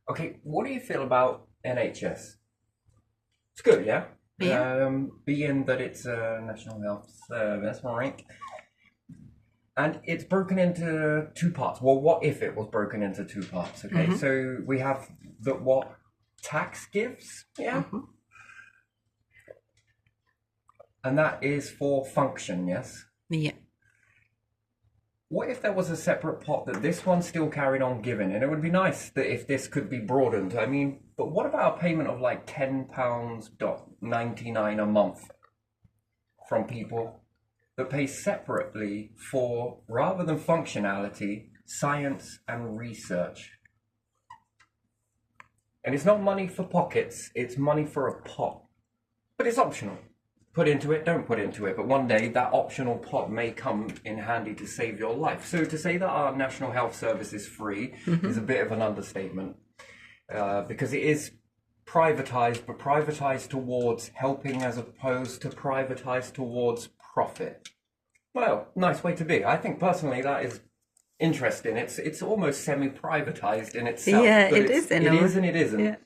Okay, what do you feel about NHS? It's good, yeah? Yeah. Being that it's a National Health Service, right? And it's broken into two parts. Well, what if it was broken into two parts? Okay, Mm-hmm. so we have the what tax gives, yeah? Mm-hmm. And that is for function, yes? Yeah. What if there was a separate pot that this one still carried on giving? And it would be nice that if this could be broadened. I mean, but what about a payment of like £10.99 a month from people that pay separately for, rather than functionality, science and research? And it's not money for pockets, it's money for a pot. But it's optional. Put into it, don't put into it. But one day that optional pot may come in handy to save your life. So to say that our National Health Service is free is a bit of an understatement. Because it is privatized, but privatized towards helping as opposed to privatized towards profit. Well, nice way to be. I think personally that is interesting. It's almost semi-privatized in itself. Yeah, But it is in it our. is and it isn't. Yeah.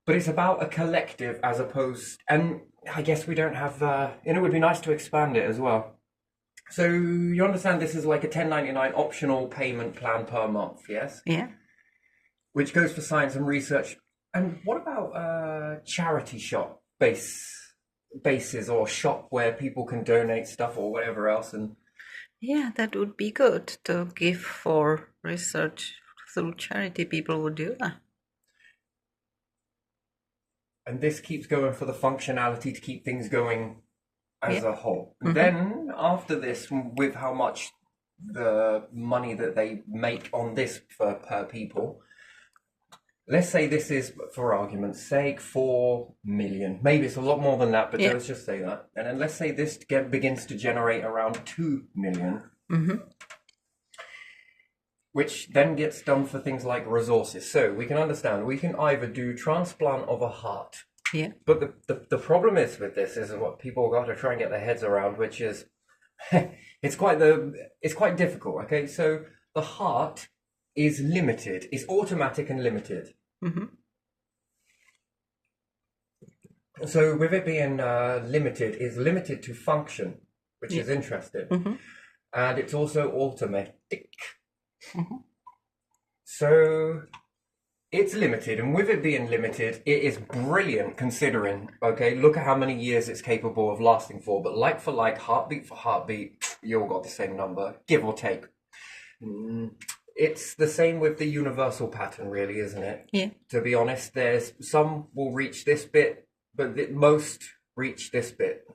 But it's about a collective as opposed, and I guess we don't have, and it would be nice to expand it as well. So you understand this is like a 10.99 optional payment plan per month, yes? Yeah. Which goes for science and research. And what about charity shop bases or shop where people can donate stuff or whatever else? And Yeah, that would be good to give for research through charity. People would do that. this keeps going for the functionality to keep things going as Yeah. a whole. Then after this, with how much the money that they make on this per people, let's say this is, for argument's sake, 4 million. Maybe it's a lot more than that, but Yeah. let's just say that. And then let's say this begins to generate around 2 million, which then gets done for things like resources. So we can understand, we can either do transplant of a heart. Yeah. But the problem is with this is what people got to try and get their heads around, which is it's quite difficult. Okay, so the heart is limited, it's automatic and limited. So with it being limited, is limited to function, which is interesting, and it's also automatic. So it's limited, and with it being limited, it is brilliant considering, okay, look at how many years it's capable of lasting for, but like for like, heartbeat for heartbeat, you all got the same number, give or take. It's the same with the universal pattern, really, isn't it? Yeah. To be honest, there's some will reach this bit, but most reach this bit.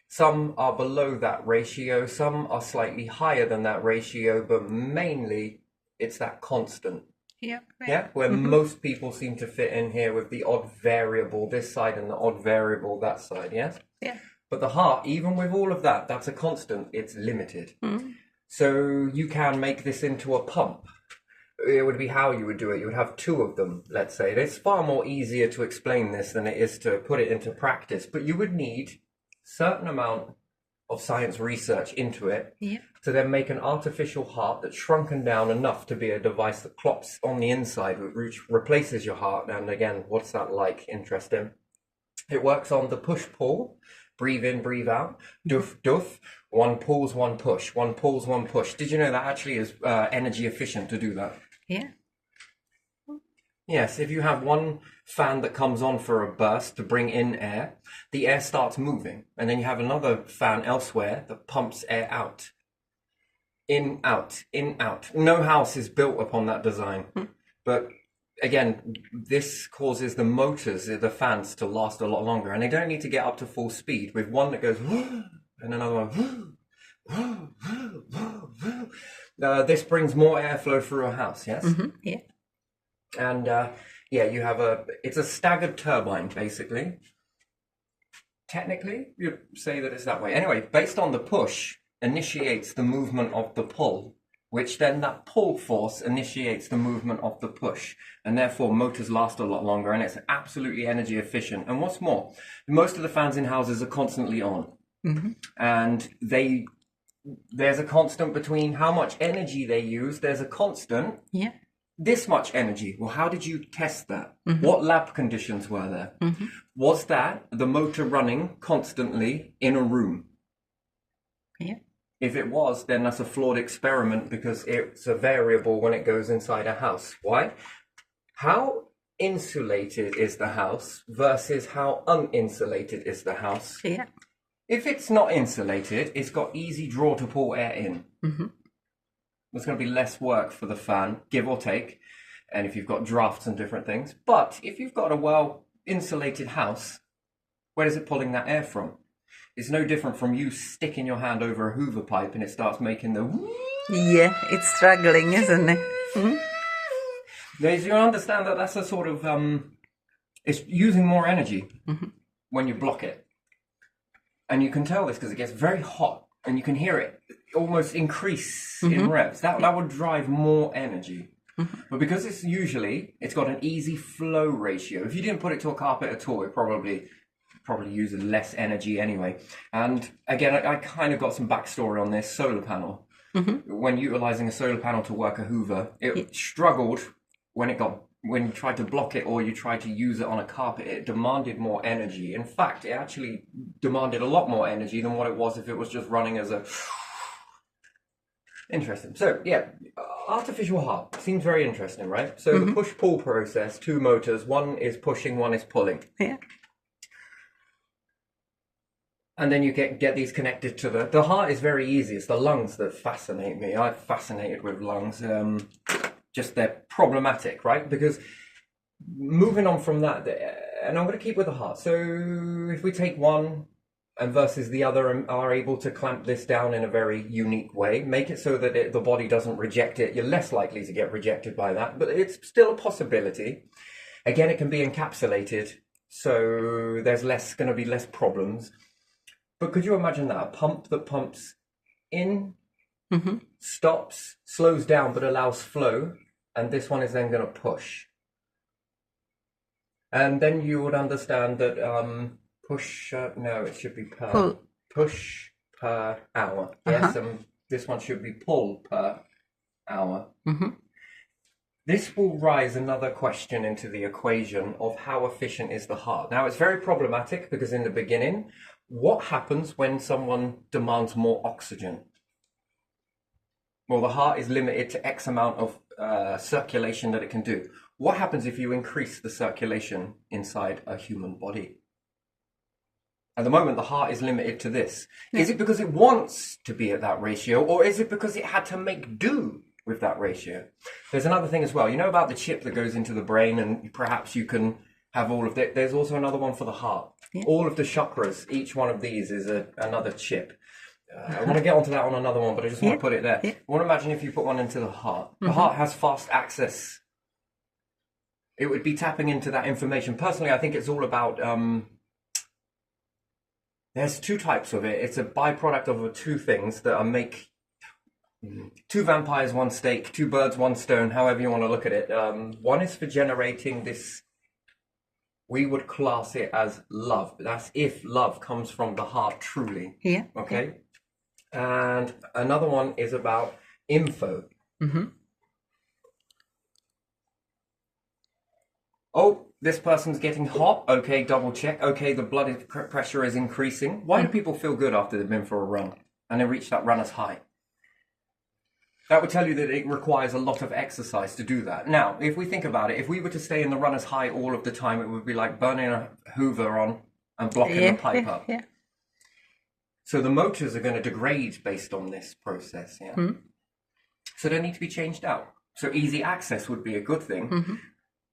Some are below that ratio, some are slightly higher than that ratio, but mainly it's that constant. Yeah. Yeah, where most people seem to fit in here with the odd variable this side and the odd variable that side, yes? Yeah. But the heart, even with all of that, that's a constant, it's limited. So you can make this into a pump. It would be how you would do it. You would have two of them, let's say. It's far more easier to explain this than it is to put it into practice, but you would need certain amount of science research into it Yeah. to then make an artificial heart that's shrunken down enough to be a device that plops on the inside, which replaces your heart. And again, what's that like? Interesting. It works on the push-pull, breathe in, breathe out, duff, duff, one pulls, one push, one pulls, one push. Did you know that actually is energy efficient to do that? Yeah. Yes, if you have one fan that comes on for a burst to bring in air, the air starts moving. And then you have another fan elsewhere that pumps air out. In, out, in, out. No house is built upon that design. But again, this causes the motors, the fans, to last a lot longer. And they don't need to get up to full speed with one that goes and another one. This brings more airflow through a house, yes? Yeah. And yeah, you have it's a staggered turbine, basically. Technically, you'd say that it's that way. Anyway, based on the push, initiates the movement of the pull, which then that pull force initiates the movement of the push. And therefore, motors last a lot longer, and it's absolutely energy efficient. And what's more, most of the fans in houses are constantly on. And there's a constant between how much energy they use. There's a constant Yeah. this much energy. Well, how did you test that? What lab conditions were there? Was that the motor running constantly in a room? Yeah. If it was, then that's a flawed experiment because it's a variable when it goes inside a house. Why? How insulated is the house versus how uninsulated is the house? Yeah. If it's not insulated, it's got easy draw to pull air in. There's going to be less work for the fan, give or take, and if you've got drafts and different things. But if you've got a well-insulated house, where is it pulling that air from? It's no different from you sticking your hand over a Hoover pipe and it starts making the... Yeah, it's struggling, isn't it? You understand that that's a sort of... it's using more energy when you block it. And you can tell this because it gets very hot and you can hear it almost increase in revs. That would drive more energy. But because it's got an easy flow ratio. If you didn't put it to a carpet at all, it probably uses less energy anyway. And again, I kind of got some backstory on this solar panel. When utilizing a solar panel to work a Hoover, it struggled when you tried to block it or you tried to use it on a carpet. It demanded more energy. In fact, it actually demanded a lot more energy than what it was if it was just running as a... Interesting. So, yeah, artificial heart seems very interesting, right? So the push-pull process, two motors, one is pushing, one is pulling. Yeah. And then you get these connected to the heart is very easy. It's the lungs that fascinate me. I'm fascinated with lungs. Just they're problematic, right? Because moving on from that, and I'm going to keep with the heart. So if we take one and versus the other and are able to clamp this down in a very unique way, make it so that the body doesn't reject it, you're less likely to get rejected by that, but it's still a possibility. Again, it can be encapsulated, so there's going to be less problems. But could you imagine that? A pump that pumps in, stops, slows down, but allows flow, and this one is then going to push. And then you would understand that it should be per. Pull. Push per hour. Yes, and this one should be pull per hour. This will raise another question into the equation of how efficient is the heart. Now, it's very problematic because in the beginning, what happens when someone demands more oxygen? Well, the heart is limited to X amount of circulation that it can do. What happens if you increase the circulation inside a human body? At the moment, the heart is limited to this. Is it because it wants to be at that ratio, or is it because it had to make do with that ratio? There's another thing as well. You know about the chip that goes into the brain, and perhaps you can have all of that. There's also another one for the heart. Yeah. All of the chakras, each one of these is another chip. I want to get onto that on another one, but I just want to put it there. I want to imagine if you put one into the heart. The heart has fast access. It would be tapping into that information. Personally, I think it's all about... there's two types of it. It's a byproduct of two things that make two vampires, one steak, two birds, one stone, however you want to look at it. One is for generating this, we would class it as love. That's if love comes from the heart truly. Yeah. Okay. Yeah. And another one is about info. Oh, this person's getting hot. Okay, double check. Okay, the blood pressure is increasing. Why do people feel good after they've been for a run and they reach that runner's high? That would tell you that it requires a lot of exercise to do that. Now, if we think about it, if we were to stay in the runner's high all of the time, it would be like burning a Hoover on and blocking the pipe up. Yeah. So the motors are going to degrade based on this process. Yeah. So they need to be changed out. So easy access would be a good thing.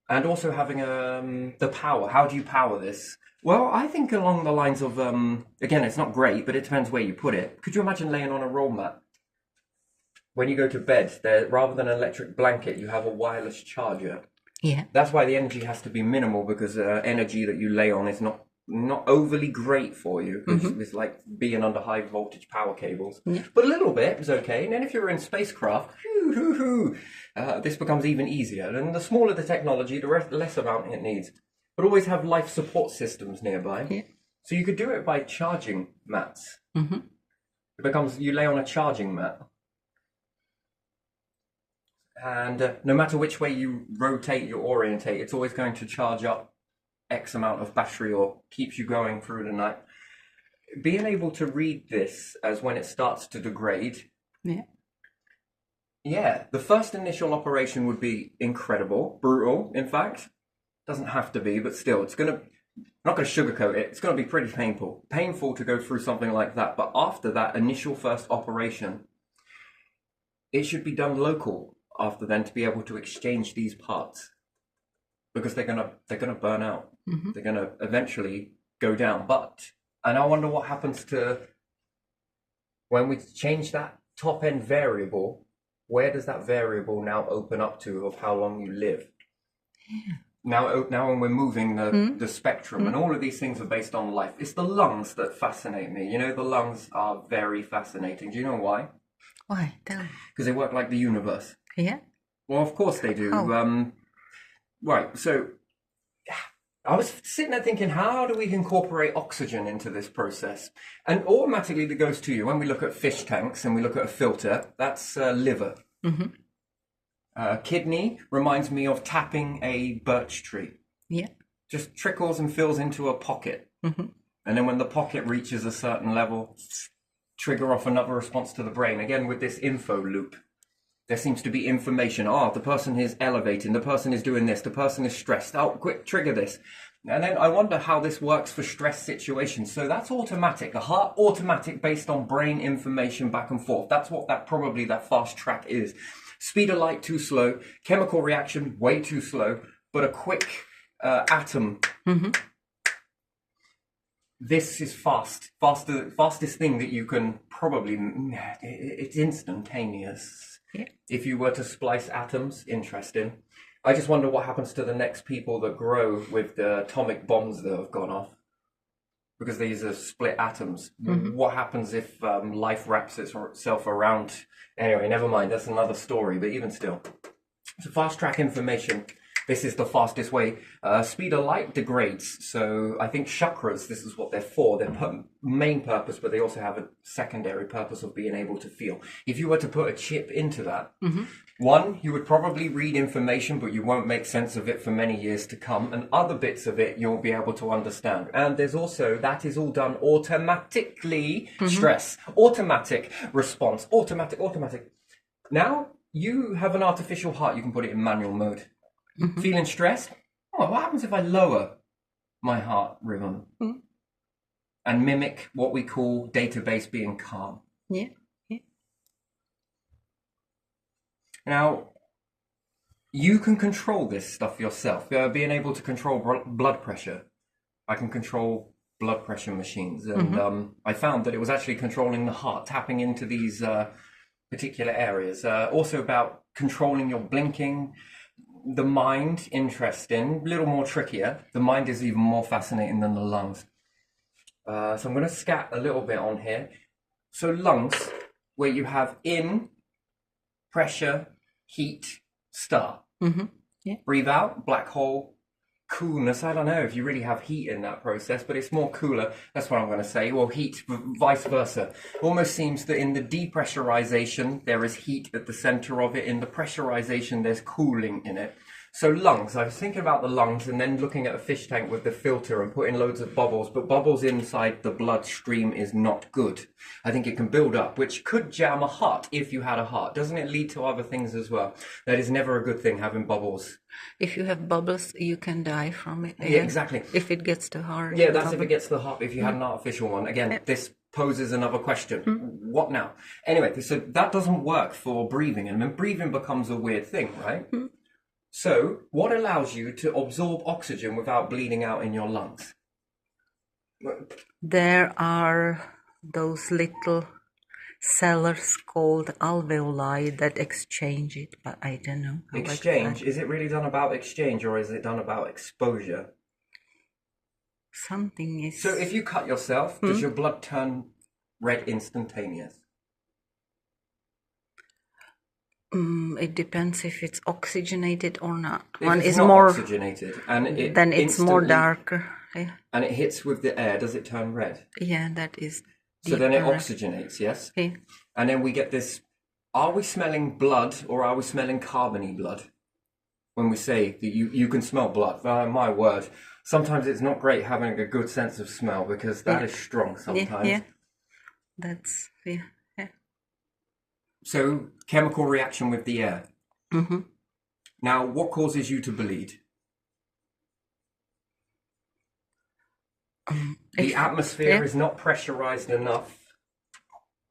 And also having the power. How do you power this? Well, I think along the lines of, again, it's not great, but it depends where you put it. Could you imagine laying on a roll mat? When you go to bed, rather than an electric blanket, you have a wireless charger. Yeah. That's why the energy has to be minimal, because energy that you lay on is not overly great for you. It's like being under high voltage power cables. Yeah. But a little bit is okay. And then if you're in spacecraft, this becomes even easier. And the smaller the technology, the less amount it needs. But always have life support systems nearby. Yeah. So you could do it by charging mats. It becomes, you lay on a charging mat. And no matter which way you rotate, you orientate, it's always going to charge up X amount of battery or keeps you going through the night. Being able to read this as when it starts to degrade, yeah, the first initial operation would be incredible, brutal, in fact. Doesn't have to be, but still, I'm not going to sugarcoat it, it's going to be pretty painful. Painful to go through something like that, but after that initial first operation, it should be done local after then to be able to exchange these parts. Because they're gonna burn out. Mm-hmm. They're gonna eventually go down. And I wonder what happens to when we change that top end variable. Where does that variable now open up to of how long you live? Yeah. Now when we're moving the spectrum, and all of these things are based on life. It's the lungs that fascinate me. You know, the lungs are very fascinating. Do you know why? Why? Tell me. Because they work like the universe. Yeah. Well, of course they do. Oh. Right, so I was sitting there thinking, how do we incorporate oxygen into this process? And automatically that goes to you. When we look at fish tanks and we look at a filter, that's liver. Mm-hmm. Kidney reminds me of tapping a birch tree. Yeah. Just trickles and fills into a pocket. Mm-hmm. And then when the pocket reaches a certain level, trigger off another response to the brain. Again, with this info loop. There seems to be information. The person is elevating. The person is doing this. The person is stressed. Quick, trigger this. And then I wonder how this works for stress situations. So that's automatic. The heart automatic based on brain information back and forth. That's what that fast track is. Speed of light too slow. Chemical reaction way too slow. But a quick atom. Mm-hmm. This is fastest thing that you can probably. It's instantaneous. Yeah. If you were to splice atoms, interesting. I just wonder what happens to the next people that grow with the atomic bombs that have gone off. Because these are split atoms. Mm-hmm. What happens if life wraps itself around? Anyway, never mind. That's another story. But even still, to fast track information, this is the fastest way. Speed of light degrades. So I think chakras, this is what they're for. Their main purpose, but they also have a secondary purpose of being able to feel. If you were to put a chip into that, one, you would probably read information, but you won't make sense of it for many years to come. And other bits of it, you'll be able to understand. And there's also, that is all done automatically. Stress, automatic response, automatic. Now, you have an artificial heart. You can put it in manual mode. Feeling stressed? What happens if I lower my heart rhythm and mimic what we call database being calm? Yeah. Now, you can control this stuff yourself. Being able to control blood pressure. I can control blood pressure machines. And I found that it was actually controlling the heart, tapping into these particular areas. Also about controlling your blinking. The mind, interesting, a little more trickier. The mind is even more fascinating than the lungs. So I'm going to scat a little bit on here. So lungs, where you have in, pressure, heat, star. Yeah. Breathe out, black hole, coolness. I don't know if you really have heat in that process, but it's more cooler. That's what I'm going to say. Or heat, vice versa. Almost seems that in the depressurization, there is heat at the center of it. In the pressurization, there's cooling in it. So lungs, I was thinking about the lungs and then looking at a fish tank with the filter and putting loads of bubbles, but bubbles inside the bloodstream is not good. I think it can build up, which could jam a heart if you had a heart. Doesn't it lead to other things as well? That is never a good thing, having bubbles. If you have bubbles, you can die from it. Yeah, exactly. If it gets to heart. Yeah, that's if it gets to the heart. If you had an artificial one. Again, this poses another question. What now? Anyway, so that doesn't work for breathing. And then breathing becomes a weird thing, right? So, what allows you to absorb oxygen without bleeding out in your lungs? There are those little cellars called alveoli that exchange it, but I don't know. Exchange? Is it really done about exchange or is it done about exposure? Something is... So, if you cut yourself, does your blood turn red instantaneous? It depends if it's oxygenated or not. If One it's is not more oxygenated, and then it's more darker. Yeah. And it hits with the air. Does it turn red? Yeah, that is. So then it deeper. oxygenates, yes. Yeah. And then we get this Are we smelling blood or are we smelling carbony blood? When we say that you can smell blood, my word, sometimes it's not great having a good sense of smell because that is strong sometimes. Yeah. That's, yeah. So, chemical reaction with the air. Mm-hmm. Now, what causes you to bleed? The atmosphere is not pressurized enough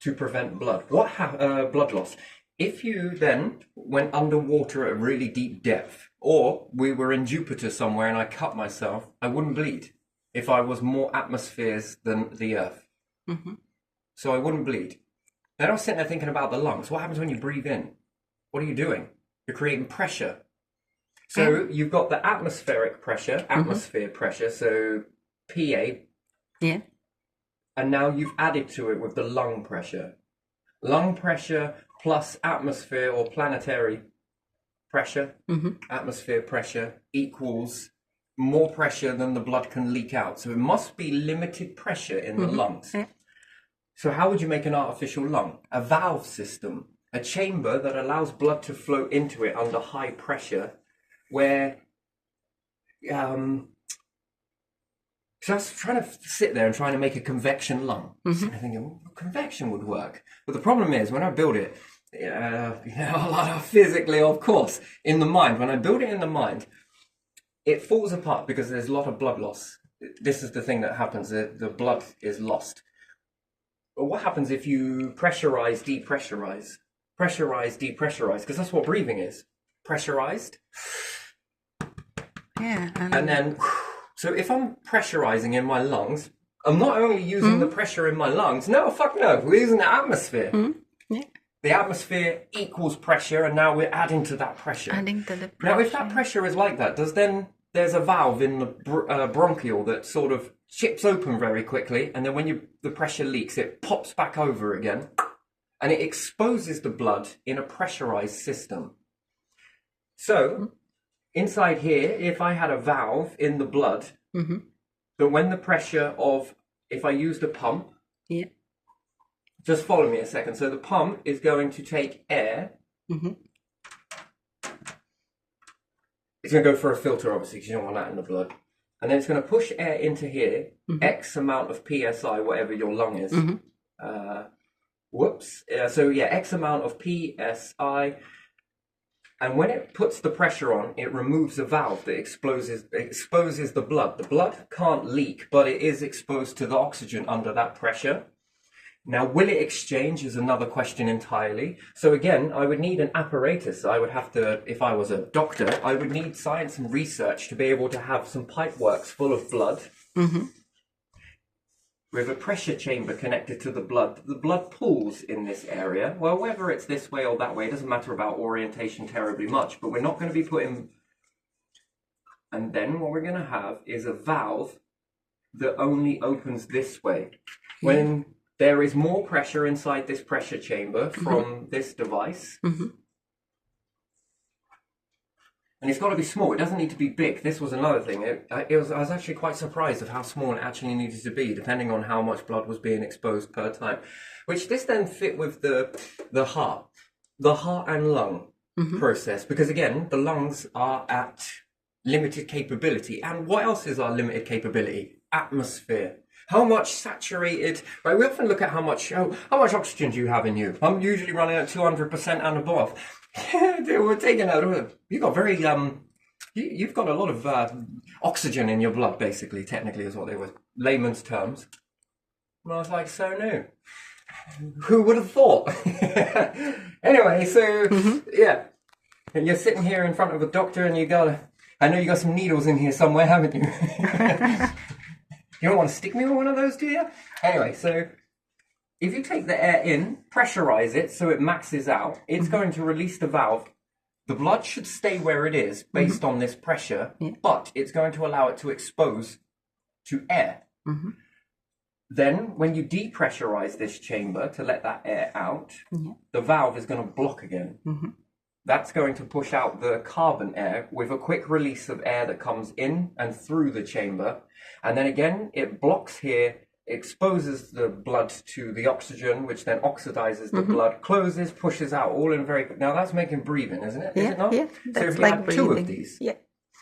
to prevent blood. Blood loss? If you then went underwater at a really deep depth, or we were in Jupiter somewhere and I cut myself, I wouldn't bleed if I was more atmospheres than the Earth. Mm-hmm. So I wouldn't bleed. Then I was sitting there thinking about the lungs. What happens when you breathe in? What are you doing? You're creating pressure. So you've got the atmospheric pressure, pressure, so PA. Yeah. And now you've added to it with the lung pressure. Lung pressure plus atmosphere or planetary pressure, atmosphere pressure equals more pressure than the blood can leak out. So it must be limited pressure in the lungs. Yeah. So how would you make an artificial lung? A valve system, a chamber that allows blood to flow into it under high pressure, where so I was trying to sit there and trying to make a convection lung. Sitting there thinking, well, convection would work. But the problem is, when I build it, a lot of physically, of course, in the mind, when I build it in the mind, it falls apart because there's a lot of blood loss. This is the thing that happens, the blood is lost. But what happens if you pressurize, depressurize? Pressurize, depressurize, because that's what breathing is. Pressurized. Yeah. And then... So if I'm pressurizing in my lungs, I'm not only using the pressure in my lungs. No, fuck no. We're using the atmosphere. Yeah. The atmosphere equals pressure, and now we're adding to that pressure. Adding to the pressure. Now, if that pressure is like that, there's a valve in the bronchial that sort of chips open very quickly, and then when the pressure leaks, it pops back over again, and it exposes the blood in a pressurized system. So... inside here, if I had a valve in the blood, that when the pressure of, if I used a pump, just follow me a second. So the pump is going to take air. It's going to go for a filter, obviously, because you don't want that in the blood. And then it's going to push air into here, X amount of PSI, whatever your lung is. X amount of PSI. And when it puts the pressure on, it removes a valve that exposes the blood. The blood can't leak, but it is exposed to the oxygen under that pressure. Now, will it exchange is another question entirely. So again, I would need an apparatus. I would have to, if I was a doctor, I would need science and research to be able to have some pipeworks full of blood. With a pressure chamber connected to the blood pools in this area. Well, whether it's this way or that way, it doesn't matter about orientation terribly much, but we're not going to be putting... And then what we're going to have is a valve that only opens this way. When there is more pressure inside this pressure chamber from this device, and it's got to be small. It doesn't need to be big. This was another thing. I was actually quite surprised of how small it actually needed to be, depending on how much blood was being exposed per time. Which this then fit with the heart and lung process. Because again, the lungs are at limited capability. And what else is our limited capability? Atmosphere. How much saturated... Right, we often look at how much oxygen do you have in you. I'm usually running at 200% and above. We're taking out... You've got very... You've got a lot of oxygen in your blood, basically, technically, is what they were. Layman's terms. And I was like, so new. Who would have thought? Anyway, so, yeah. And you're sitting here in front of a doctor and you got... I know you got some needles in here somewhere, haven't you? You don't want to stick me with one of those, do you? Anyway, so if you take the air in, pressurize it so it maxes out, it's going to release the valve. The blood should stay where it is based on this pressure, but it's going to allow it to expose to air. Then, when you depressurize this chamber to let that air out, the valve is going to block again. That's going to push out the carbon air with a quick release of air that comes in and through the chamber. And then again, it blocks here. exposes the blood to the oxygen, which then oxidizes the blood, closes, pushes out, all in very. Now that's making breathing, isn't it? Is Yeah, it not? yeah. So That's if you like had breathing. two of these, Yeah.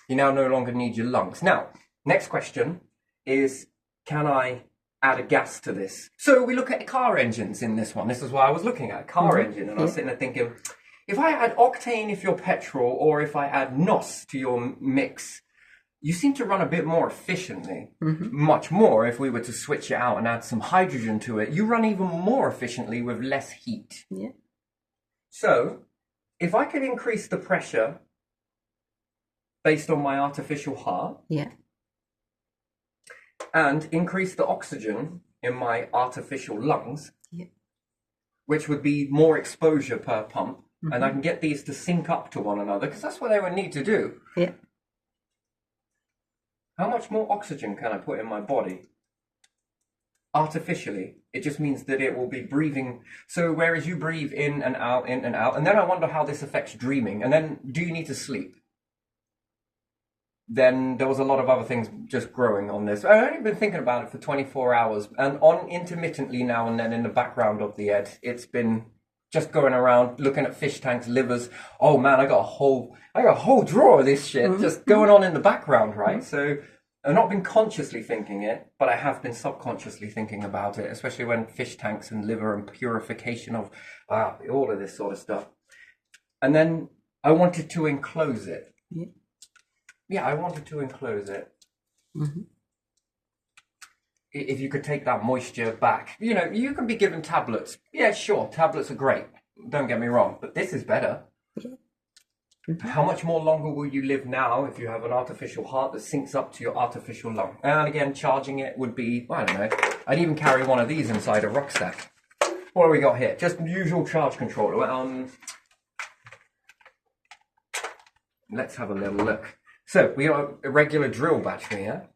you now no longer need your lungs. Now, next question is, can I add a gas to this? So we look at car engines in this one. This is what I was looking at, car engine, and I was sitting there thinking, if I add octane if you're petrol, or if I add NOS to your mix, you seem to run a bit more efficiently. Much more if we were to switch it out and add some hydrogen to it. You run even more efficiently with less heat. Yeah. So, if I could increase the pressure based on my artificial heart, Yeah. and increase the oxygen in my artificial lungs, Yeah. which would be more exposure per pump, and I can get these to sync up to one another, because that's what they would need to do. Yeah. How much more oxygen can I put in my body? Artificially, it just means that it will be breathing. So whereas you breathe in and out, and then I wonder how this affects dreaming. And then, do you need to sleep? Then there was a lot of other things just growing on this. I've only been thinking about it for 24 hours, and on intermittently now and then in the background of the Ed, it's been just going around looking at fish tanks, livers. Oh man, I got a whole drawer of this shit just going on in the background, right? So I've not been consciously thinking it, but I have been subconsciously thinking about it, especially when fish tanks and liver and purification of all of this sort of stuff. And then I wanted to enclose it. Yeah, I wanted to enclose it. If you could take that moisture back, you can be given tablets. Yeah, sure, tablets are great. Don't get me wrong, but this is better. How much more longer will you live now if you have an artificial heart that syncs up to your artificial lung? And again, charging it would be, I don't know, I'd even carry one of these inside a rucksack. What do we got here? Just usual charge controller. Let's have a little look. So we got a regular drill battery here.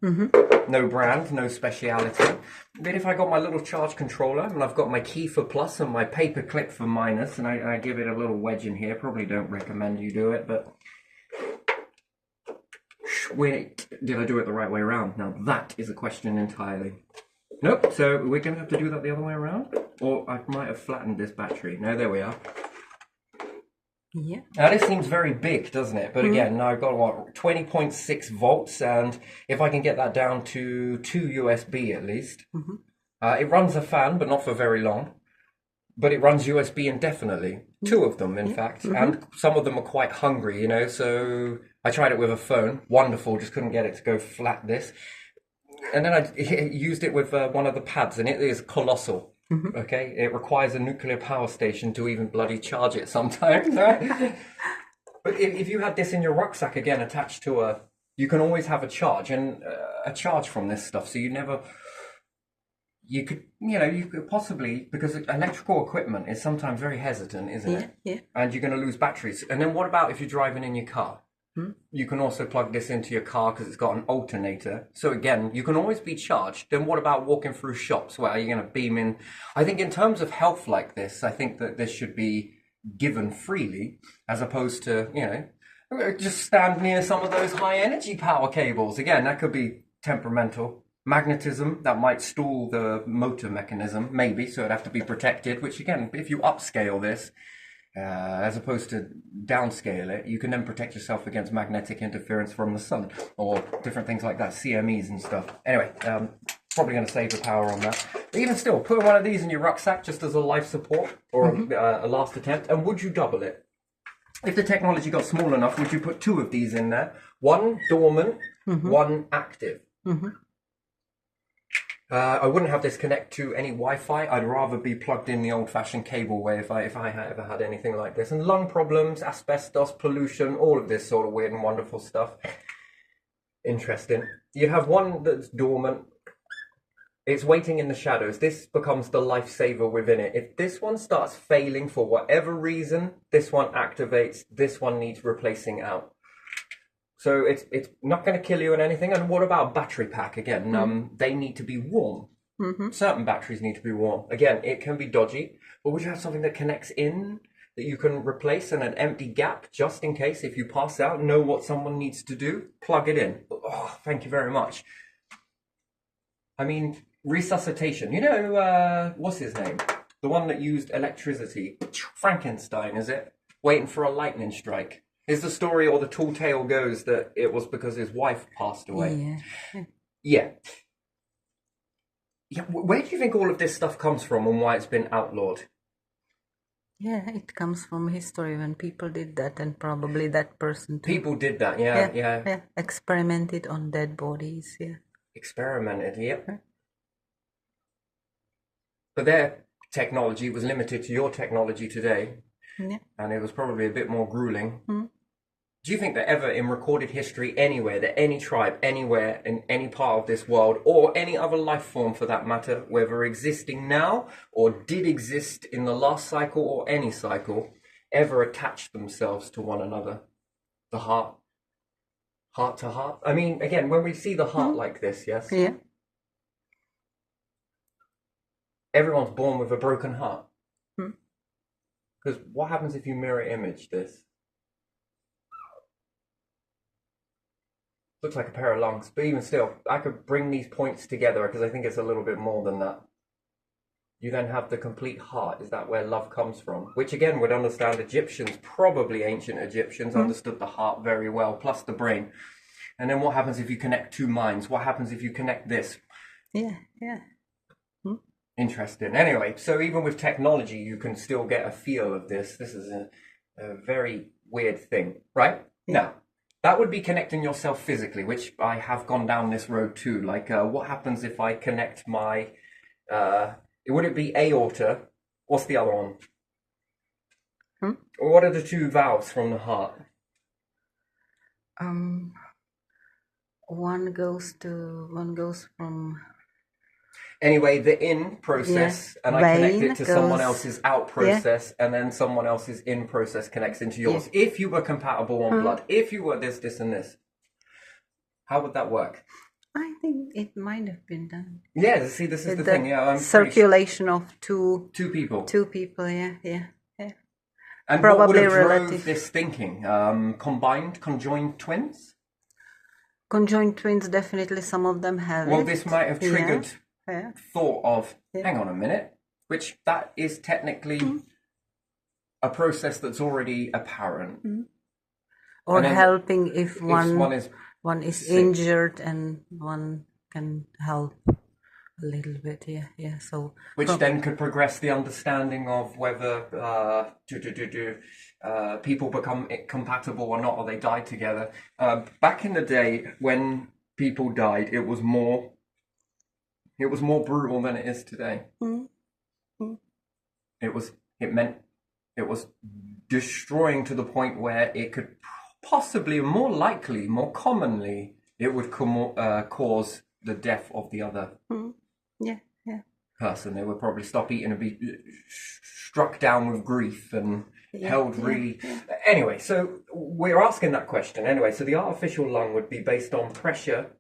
No brand, no speciality. Then if I got my little charge controller, and I've got my key for plus and my paper clip for minus, and I give it a little wedge in here. Probably don't recommend you do it, but wait, did I do it the right way around? Now that is a question entirely. Nope, so we're going to have to do that the other way around? Or I might have flattened this battery. No, there we are. Yeah. Now this seems very big, doesn't it? But again, I've got 20.6 volts, and if I can get that down to 2 USB at least, it runs a fan, but not for very long. But it runs USB indefinitely, 2 of them, in fact, and some of them are quite hungry, So I tried it with a phone, wonderful, just couldn't get it to go flat. This, and then I used it with one of the pads, and it is colossal. Okay, it requires a nuclear power station to even bloody charge it sometimes, right? But if you had this in your rucksack again attached to you can always have a charge from this stuff. So you could possibly, because electrical equipment is sometimes very hesitant, isn't it? Yeah. And you're going to lose batteries. And then what about if you're driving in your car? You can also plug this into your car because it's got an alternator. So again, you can always be charged. Then what about walking through shops? Where are you going to beam in? I think in terms of health like this, I think that this should be given freely, as opposed to, just stand near some of those high energy power cables. Again, that could be temperamental. Magnetism, that might stall the motor mechanism, maybe, so it'd have to be protected, which again, if you upscale this, as opposed to downscale it, you can then protect yourself against magnetic interference from the sun or different things like that, CMEs and stuff. Anyway, probably going to save the power on that. But even still, put one of these in your rucksack just as a life support or a last attempt. And would you double it? If the technology got small enough, would you put 2 of these in there? One dormant, one active. I wouldn't have this connect to any Wi-Fi. I'd rather be plugged in the old-fashioned cable way if I ever had anything like this. And lung problems, asbestos, pollution, all of this sort of weird and wonderful stuff. Interesting. You have one that's dormant. It's waiting in the shadows. This becomes the lifesaver within it. If this one starts failing for whatever reason, this one activates. This one needs replacing out. So it's not going to kill you in anything. And what about battery pack? Again, they need to be warm. Certain batteries need to be warm. Again, it can be dodgy, but would you have something that connects in that you can replace and an empty gap just in case if you pass out, know what someone needs to do? Plug it in. Oh, thank you very much. I mean, resuscitation. What's his name? The one that used electricity. Frankenstein, is it? Waiting for a lightning strike. Is the story or the tall tale goes that it was because his wife passed away? Yeah. Yeah. Yeah. Where do you think all of this stuff comes from and why it's been outlawed? Yeah, it comes from history when people did that, and probably that person too. People did that, yeah. Experimented on dead bodies, yeah. Experimented, yep. But their technology was limited to your technology today, Yeah. and it was probably a bit more grueling. Mm. Do you think that ever in recorded history anywhere, that any tribe, anywhere, in any part of this world, or any other life form for that matter, whether existing now or did exist in the last cycle or any cycle, ever attached themselves to one another? The heart to heart? I mean, again, when we see the heart like this, yes? Yeah. Everyone's born with a broken heart. Mm. Because what happens if you mirror image this? Looks like a pair of lungs, but even still, I could bring these points together because I think it's a little bit more than that. You then have the complete heart. Is that where love comes from? Which again would understand Egyptians, probably ancient Egyptians, understood the heart very well, plus the brain. And then what happens if you connect two minds? What happens if you connect this? Yeah. Interesting. Anyway, so even with technology, you can still get a feel of this. This is a very weird thing, right? Yeah. Now, that would be connecting yourself physically, which I have gone down this road too. Like, what happens if I connect my, would it be aorta? What's the other one? What are the two valves from the heart? One goes from... Anyway, the in process, and I connect it to someone else's out process, and then someone else's in process connects into yours. Yeah. If you were compatible on blood, if you were this, and this, how would that work? I think it might have been done. Yeah, see, this is the thing. Yeah, I'm circulation of two people. Two people, yeah. And probably what would have relative. drove this thinking? Conjoined twins? Conjoined twins, definitely some of them have Well, it. this might have triggered thought of, Yeah. hang on a minute, which that is technically a process that's already apparent. Or then helping if one is sick. injured and one can help a little bit, yeah. So Which then could progress the understanding of whether people become compatible or not, or they die together. Back in the day, when people died, it was more brutal than it is today. It meant it was destroying to the point where it could possibly, more likely, more commonly, it would cause the death of the other person. They would probably stop eating and be struck down with grief and held really... Anyway, so we're asking that question. Anyway, so the artificial lung would be based on pressure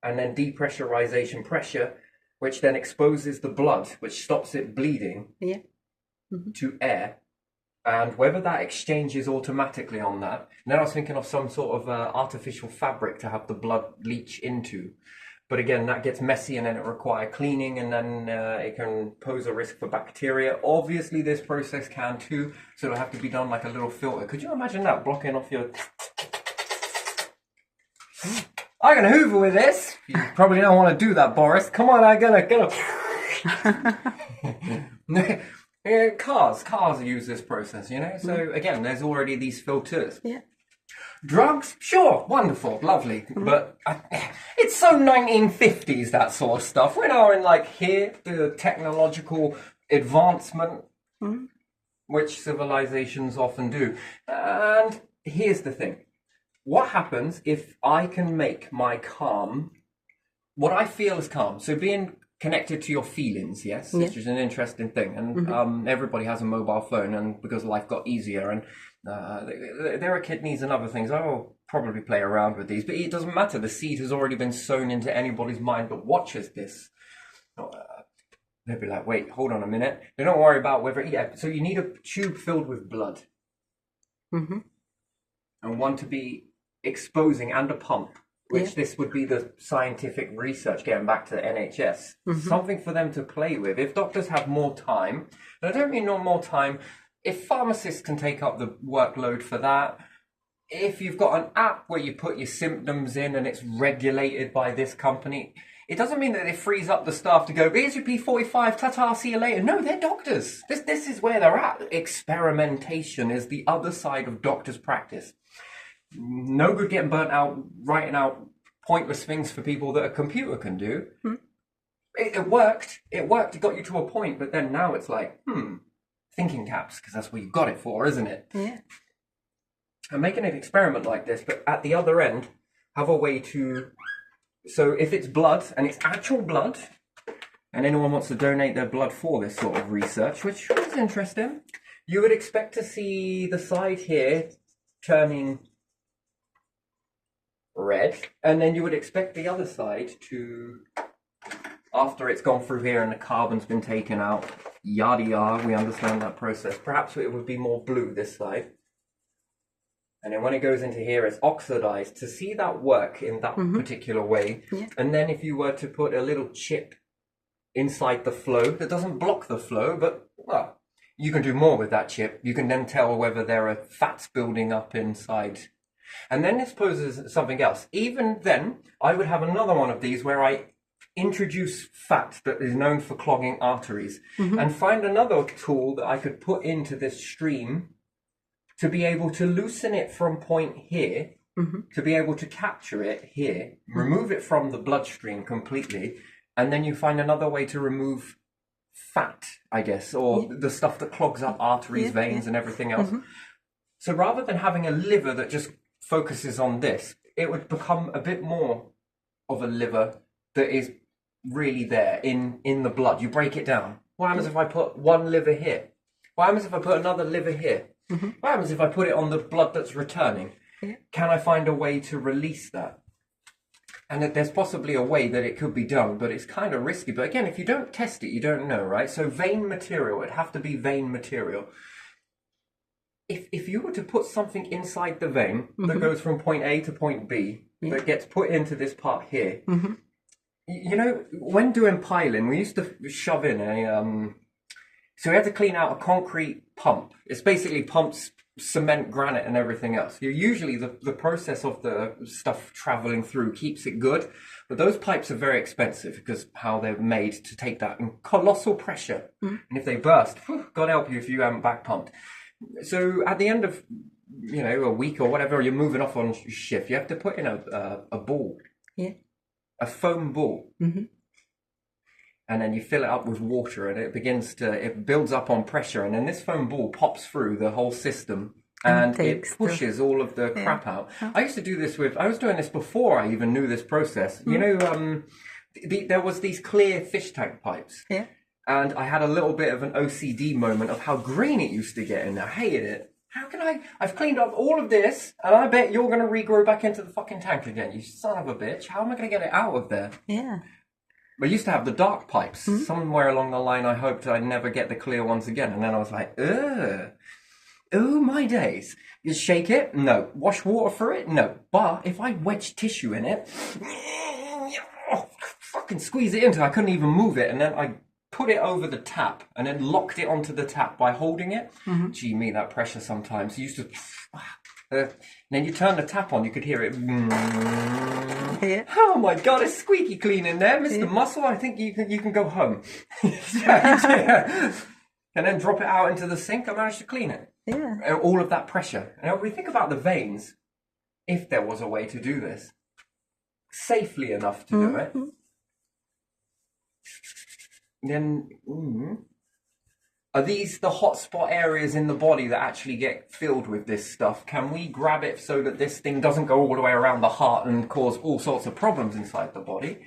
and then depressurization pressure, which then exposes the blood, which stops it bleeding to air. And whether that exchanges automatically on that. And then I was thinking of some sort of artificial fabric to have the blood leach into. But again, that gets messy and then it requires cleaning, and then it can pose a risk for bacteria. Obviously, this process can too, so it'll have to be done like a little filter. Could you imagine that blocking off your... I'm going to hoover with this. You probably don't want to do that, Boris. Come on, I'm going to... Cars use this process, you know? So again, there's already these filters. Yeah. Drugs? Sure, wonderful, lovely. But it's so 1950s, that sort of stuff. We're now in like here, the technological advancement, which civilizations often do. And here's the thing. What happens if I can make my calm, what I feel is calm, so being connected to your feelings, yes, which is an interesting thing. And everybody has a mobile phone, and because life got easier, and there are kidneys and other things. I will probably play around with these, but it doesn't matter. The seed has already been sown into anybody's mind that watches this. They'll be like, wait, hold on a minute. They don't worry about whether... Yeah, so you need a tube filled with blood. And one to be exposing, and a pump. which this would be the scientific research, getting back to the NHS, something for them to play with. If doctors have more time, and I don't mean no more time, if pharmacists can take up the workload for that, if you've got an app where you put your symptoms in and it's regulated by this company, it doesn't mean that it frees up the staff to go, here's your P45, ta-ta, see you later. No, they're doctors. This is where they're at. Experimentation is the other side of doctors' practice. No good getting burnt out, writing out pointless things for people that a computer can do. It worked. It got you to a point, but then now it's like, thinking caps, because that's what you got it for, isn't it? Yeah. I'm making an experiment like this, but at the other end, have a way to... So if it's blood, and it's actual blood, and anyone wants to donate their blood for this sort of research, which is interesting, you would expect to see the side here turning red, and then you would expect the other side to, after it's gone through here and the carbon's been taken out, yada yada, we understand that process. Perhaps it would be more blue this side. And then when it goes into here, it's oxidized. To see that work in that particular way, and then if you were to put a little chip inside the flow that doesn't block the flow, but, well, you can do more with that chip. You can then tell whether there are fats building up inside. And then this poses something else. Even then, I would have another one of these where I introduce fat that is known for clogging arteries, and find another tool that I could put into this stream to be able to loosen it from point here, to be able to capture it here, remove it from the bloodstream completely, and then you find another way to remove fat, I guess, or the stuff that clogs up arteries, veins, and everything else. So rather than having a liver that just focuses on this, it would become a bit more of a liver that is really there in the blood. You break it down. What happens if I put one liver here? What happens if I put another liver here? What happens if I put it on the blood that's returning? Can I find a way to release that? And that there's possibly a way that it could be done, but it's kind of risky. But again, if you don't test it, you don't know, right? So vein material, it'd have to be vein material. If you were to put something inside the vein that goes from point A to point B, that gets put into this part here, you know, when doing piling, we used to shove in a... So we had to clean out a concrete pump. It's basically pumps cement, granite, and everything else. Usually the process of the stuff traveling through keeps it good, but those pipes are very expensive because how they're made to take that colossal pressure. And if they burst, God help you if you haven't back pumped. So at the end of, you know, a week or whatever, you're moving off on shift, you have to put in a ball. A foam ball. And then you fill it up with water and it builds up on pressure. And then this foam ball pops through the whole system and it pushes all of the crap out. I used to do this I was doing this before I even knew this process. You know, there was these clear fish tank pipes. And I had a little bit of an OCD moment of how green it used to get in there. I hated it. How can I've cleaned up all of this and I bet you're going to regrow back into the fucking tank again, you son of a bitch. How am I going to get it out of there? I used to have the dark pipes. Somewhere along the line, I hoped I'd never get the clear ones again. And then I was like, ugh. Oh, my days. You shake it? No. Wash water for it? No. But if I wedge tissue in it, fucking squeeze it into, I couldn't even move it. And then I put it over the tap and then locked it onto the tap by holding it. Gee, me, that pressure sometimes. You used to... and then you turn the tap on, you could hear it. Oh my God, it's squeaky clean in there, Mr. Muscle. I think you can go home. And then drop it out into the sink. I managed to clean it. All of that pressure. And when we think about the veins, if there was a way to do this safely enough to do it, then. Are these the hotspot areas in the body that actually get filled with this stuff? Can we grab it so that this thing doesn't go all the way around the heart and cause all sorts of problems inside the body?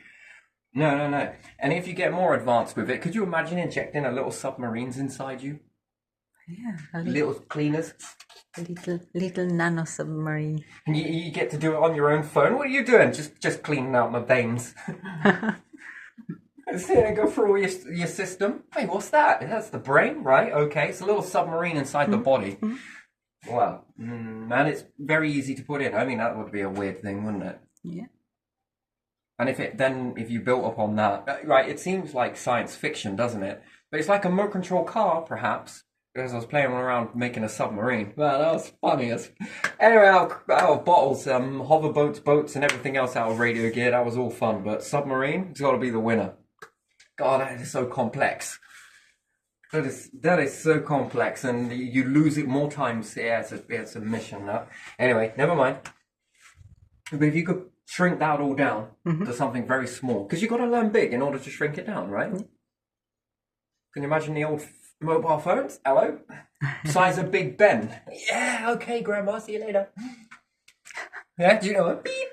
No. And if you get more advanced with it, could you imagine injecting a little submarines inside you? Little cleaners. Little nano submarine. And you get to do it on your own phone. What are you doing? Just cleaning out my veins. Sit and go through all your system. Hey, what's that? That's the brain, right? Okay, it's a little submarine inside the body. Wow. And it's very easy to put in. I mean, that would be a weird thing, wouldn't it? And if you built upon that, right, it seems like science fiction, doesn't it? But it's like a remote control car, perhaps, because I was playing around making a submarine. Man, that was funny. Anyway, out of bottles, hoverboats, boats, and everything else out of radio gear, that was all fun. But submarine, it's got to be the winner. God, that is so complex. That is so complex, and you lose it more times. Yeah, it's a mission now. Anyway, never mind. But if you could shrink that all down to something very small, because you've got to learn big in order to shrink it down, right? Can you imagine the old mobile phones? Hello? Size of Big Ben. Yeah, okay, Grandma, see you later. Yeah, do you know what? Beep.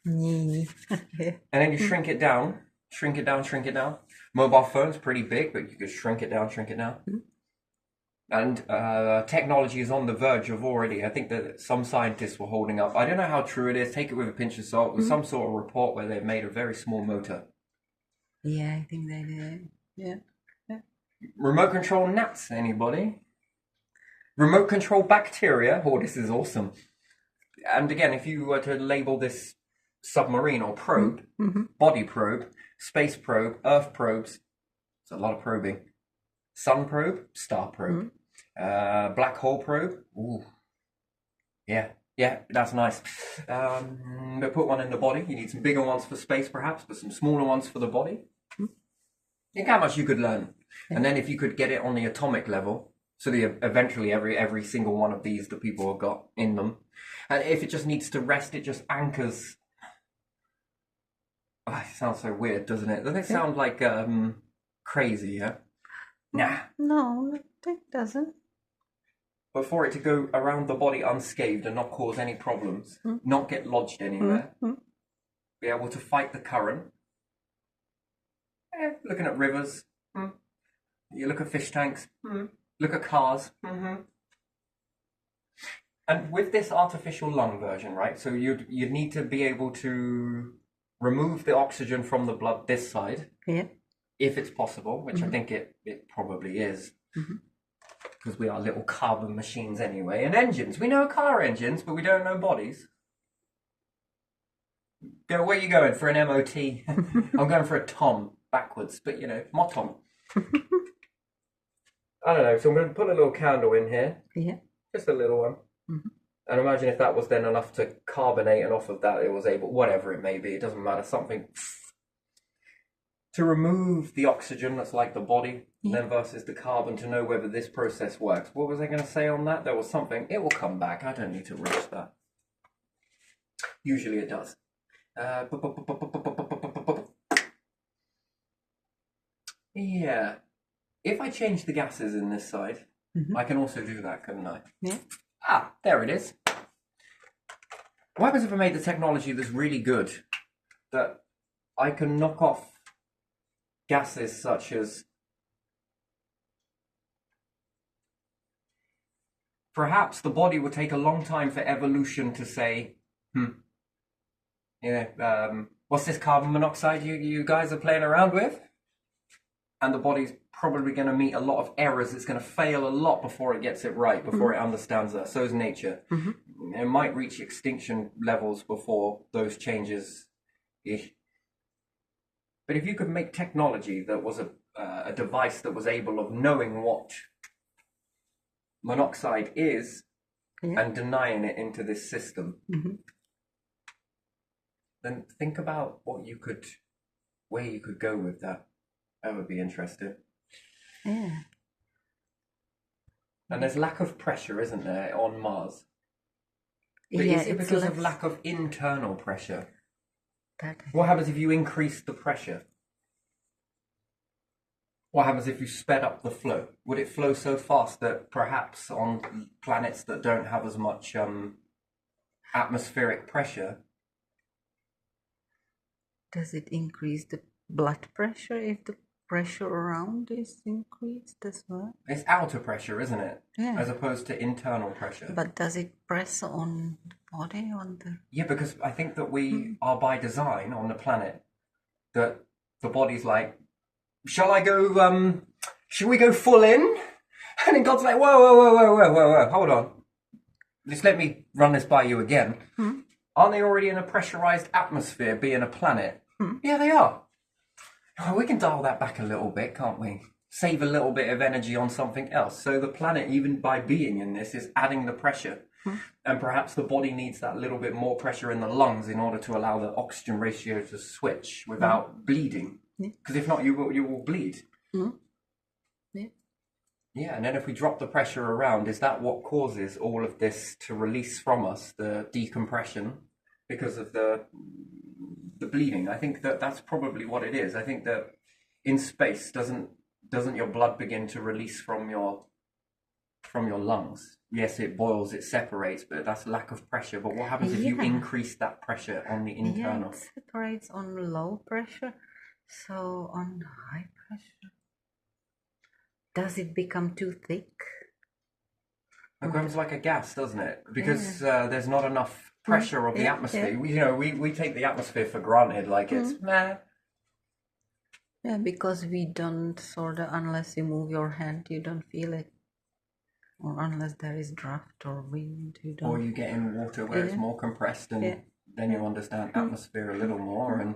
And then you shrink it down. Mobile phone's pretty big, but you could shrink it down. And technology is on the verge of already. I think that some scientists were holding up. I don't know how true it is. Take it with a pinch of salt. With some sort of report where they've made a very small motor. Yeah, I think they did. Yeah. Remote control gnats, anybody? Remote control bacteria? Oh, this is awesome. And again, if you were to label this submarine or probe, body probe, space probe, Earth probes, it's a lot of probing. Sun probe, star probe, black hole probe. Ooh, yeah, that's nice. But put one in the body. You need some bigger ones for space, perhaps, but some smaller ones for the body. Think how much you could learn, and then if you could get it on the atomic level, so eventually every single one of these that people have got in them, and if it just needs to rest, it just anchors. Oh, it sounds so weird, doesn't it? Doesn't it sound like crazy? Yeah. Nah. No, it doesn't. But for it to go around the body unscathed and not cause any problems, not get lodged anywhere, be able to fight the current. Looking at rivers, you look at fish tanks, look at cars. And with this artificial lung version, right? So you'd need to be able to remove the oxygen from the blood this side. Yeah. If it's possible, which I think it probably is, because we are little carbon machines anyway. And engines, we know car engines, but we don't know bodies. Where are you going for an MOT? I'm going for a Tom backwards, but my Tom. I don't know. So I'm going to put a little candle in here. Yeah. Just a little one. And imagine if that was then enough to carbonate, and off of that it was able, whatever it may be, it doesn't matter, something. To remove the oxygen that's like the body, then versus the carbon, to know whether this process works. What was I going to say on that? There was something. It will come back. I don't need to rush that. Usually it does. Yeah. If I change the gases in this side, I can also do that, couldn't I? Yeah. Ah, there it is. What happens if I made the technology that's really good, that I can knock off gases such as perhaps the body would take a long time for evolution to say, what's this carbon monoxide you guys are playing around with? And the body's probably going to meet a lot of errors. It's going to fail a lot before it gets it right, before it understands that. So is nature. It might reach extinction levels before those changes. But if you could make technology that was a device that was able of knowing what monoxide is and denying it into this system, then think about where you could go with that. That would be interesting. Yeah. And there's lack of pressure, isn't there, on Mars? But is it because of lack of internal pressure? What happens if you increase the pressure? What happens if you sped up the flow? Would it flow so fast that perhaps on planets that don't have as much atmospheric pressure? Does it increase the blood pressure if the pressure around is increased as well? It's outer pressure, isn't it? Yeah. As opposed to internal pressure. But does it press on the body, on the... Yeah, because I think that we are by design on the planet that the body's like, shall we go full in? And then God's like, whoa, hold on. Just let me run this by you again. Aren't they already in a pressurized atmosphere, being a planet? Yeah, they are. Oh, we can dial that back a little bit, can't we? Save a little bit of energy on something else. So the planet, even by being in this, is adding the pressure. And perhaps the body needs that little bit more pressure in the lungs in order to allow the oxygen ratio to switch without bleeding. Because if not, you will bleed. Yeah. Yeah, and then if we drop the pressure around, is that what causes all of this to release from us, the decompression, because of the bleeding? I think that's probably what it is. I think that in space, doesn't your blood begin to release from your lungs? Yes, it boils, it separates, but that's lack of pressure. But what happens if you increase that pressure on the internal? Yeah, it separates on low pressure. So on high pressure, does it become too thick? It becomes like a gas, doesn't it? Because there's not enough pressure of the atmosphere. We take the atmosphere for granted, like it's meh. Yeah, because we don't unless you move your hand, you don't feel it. Or unless there is draft or wind, you don't. Or you get in water where it's more compressed, and then you understand atmosphere a little more. And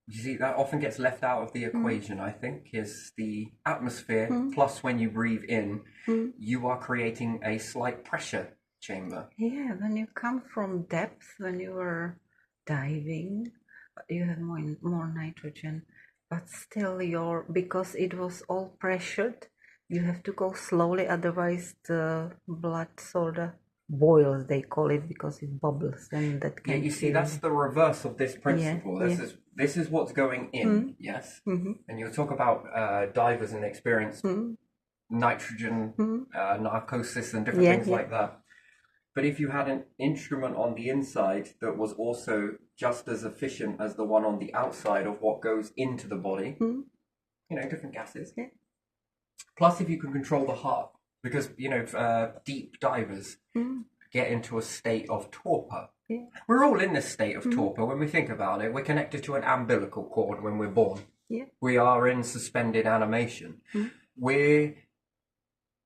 you see, that often gets left out of the equation, I think, is the atmosphere plus when you breathe in, you are creating a slight pressure chamber. Yeah, when you come from depth, when you are diving, you have more nitrogen, but still because it was all pressured, you have to go slowly, otherwise the blood boils, they call it, because it bubbles, and that can you see, that's the reverse of this principle. This is what's going in, yes? And you talk about divers and experience nitrogen narcosis and different things like that. But if you had an instrument on the inside that was also just as efficient as the one on the outside of what goes into the body, different gases. Yeah. Plus, if you can control the heart, because, deep divers get into a state of torpor. Yeah. We're all in this state of torpor when we think about it. We're connected to an umbilical cord when we're born. Yeah. We are in suspended animation. We're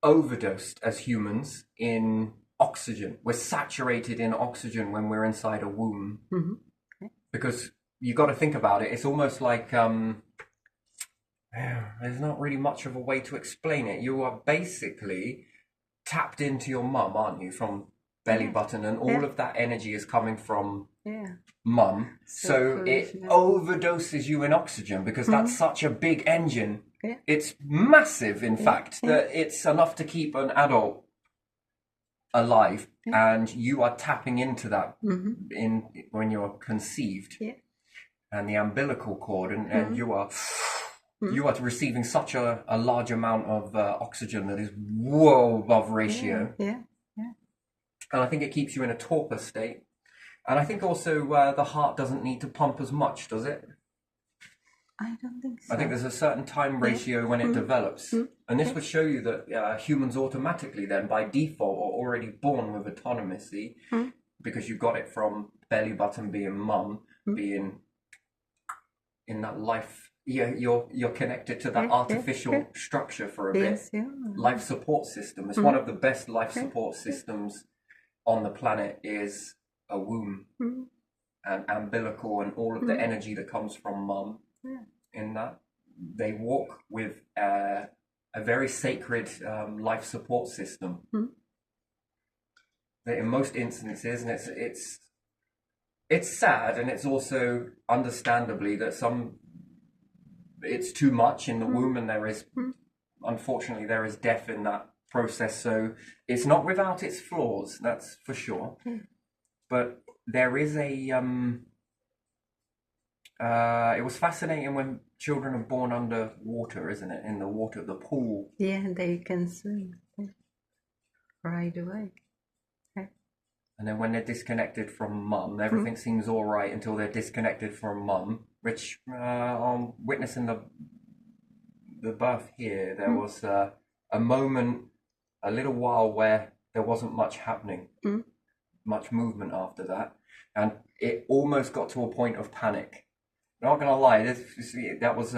overdosed as humans in oxygen. We're saturated in oxygen when we're inside a womb. Because you got to think about it. It's almost like there's not really much of a way to explain it. You are basically tapped into your mum, aren't you, from belly button, and all of that energy is coming from mum. So it overdoses you in oxygen because that's such a big engine. Yeah. It's massive, in fact, that it's enough to keep an adult alive, and you are tapping into that when you're conceived, and the umbilical cord, and you are receiving such a large amount of oxygen that is well above ratio. And I think it keeps you in a torpor state. And I think also the heart doesn't need to pump as much, does it? I don't think so. I think there's a certain time ratio when it develops. And this would show you that humans automatically then, by default, are already born with autonomy, because you got it from belly button being mum, being in that life. Yeah, you're connected to that artificial structure for a bit. Life support system. It's one of the best life support systems on the planet is a womb and umbilical and all of the energy that comes from mum. In that they walk with a very sacred life support system that in most instances, and it's sad, and it's also understandably that it's too much in the womb, and there is unfortunately there is death in that process. So it's not without its flaws, that's for sure. But there is it was fascinating when children are born under water, isn't it? In the water, the pool. Yeah, they can swim right away. And then when they're disconnected from mum, everything seems all right until they're disconnected from mum, which on witnessing the birth here, there was a moment, a little while where there wasn't much happening, much movement after that. And it almost got to a point of panic. Not gonna lie, that was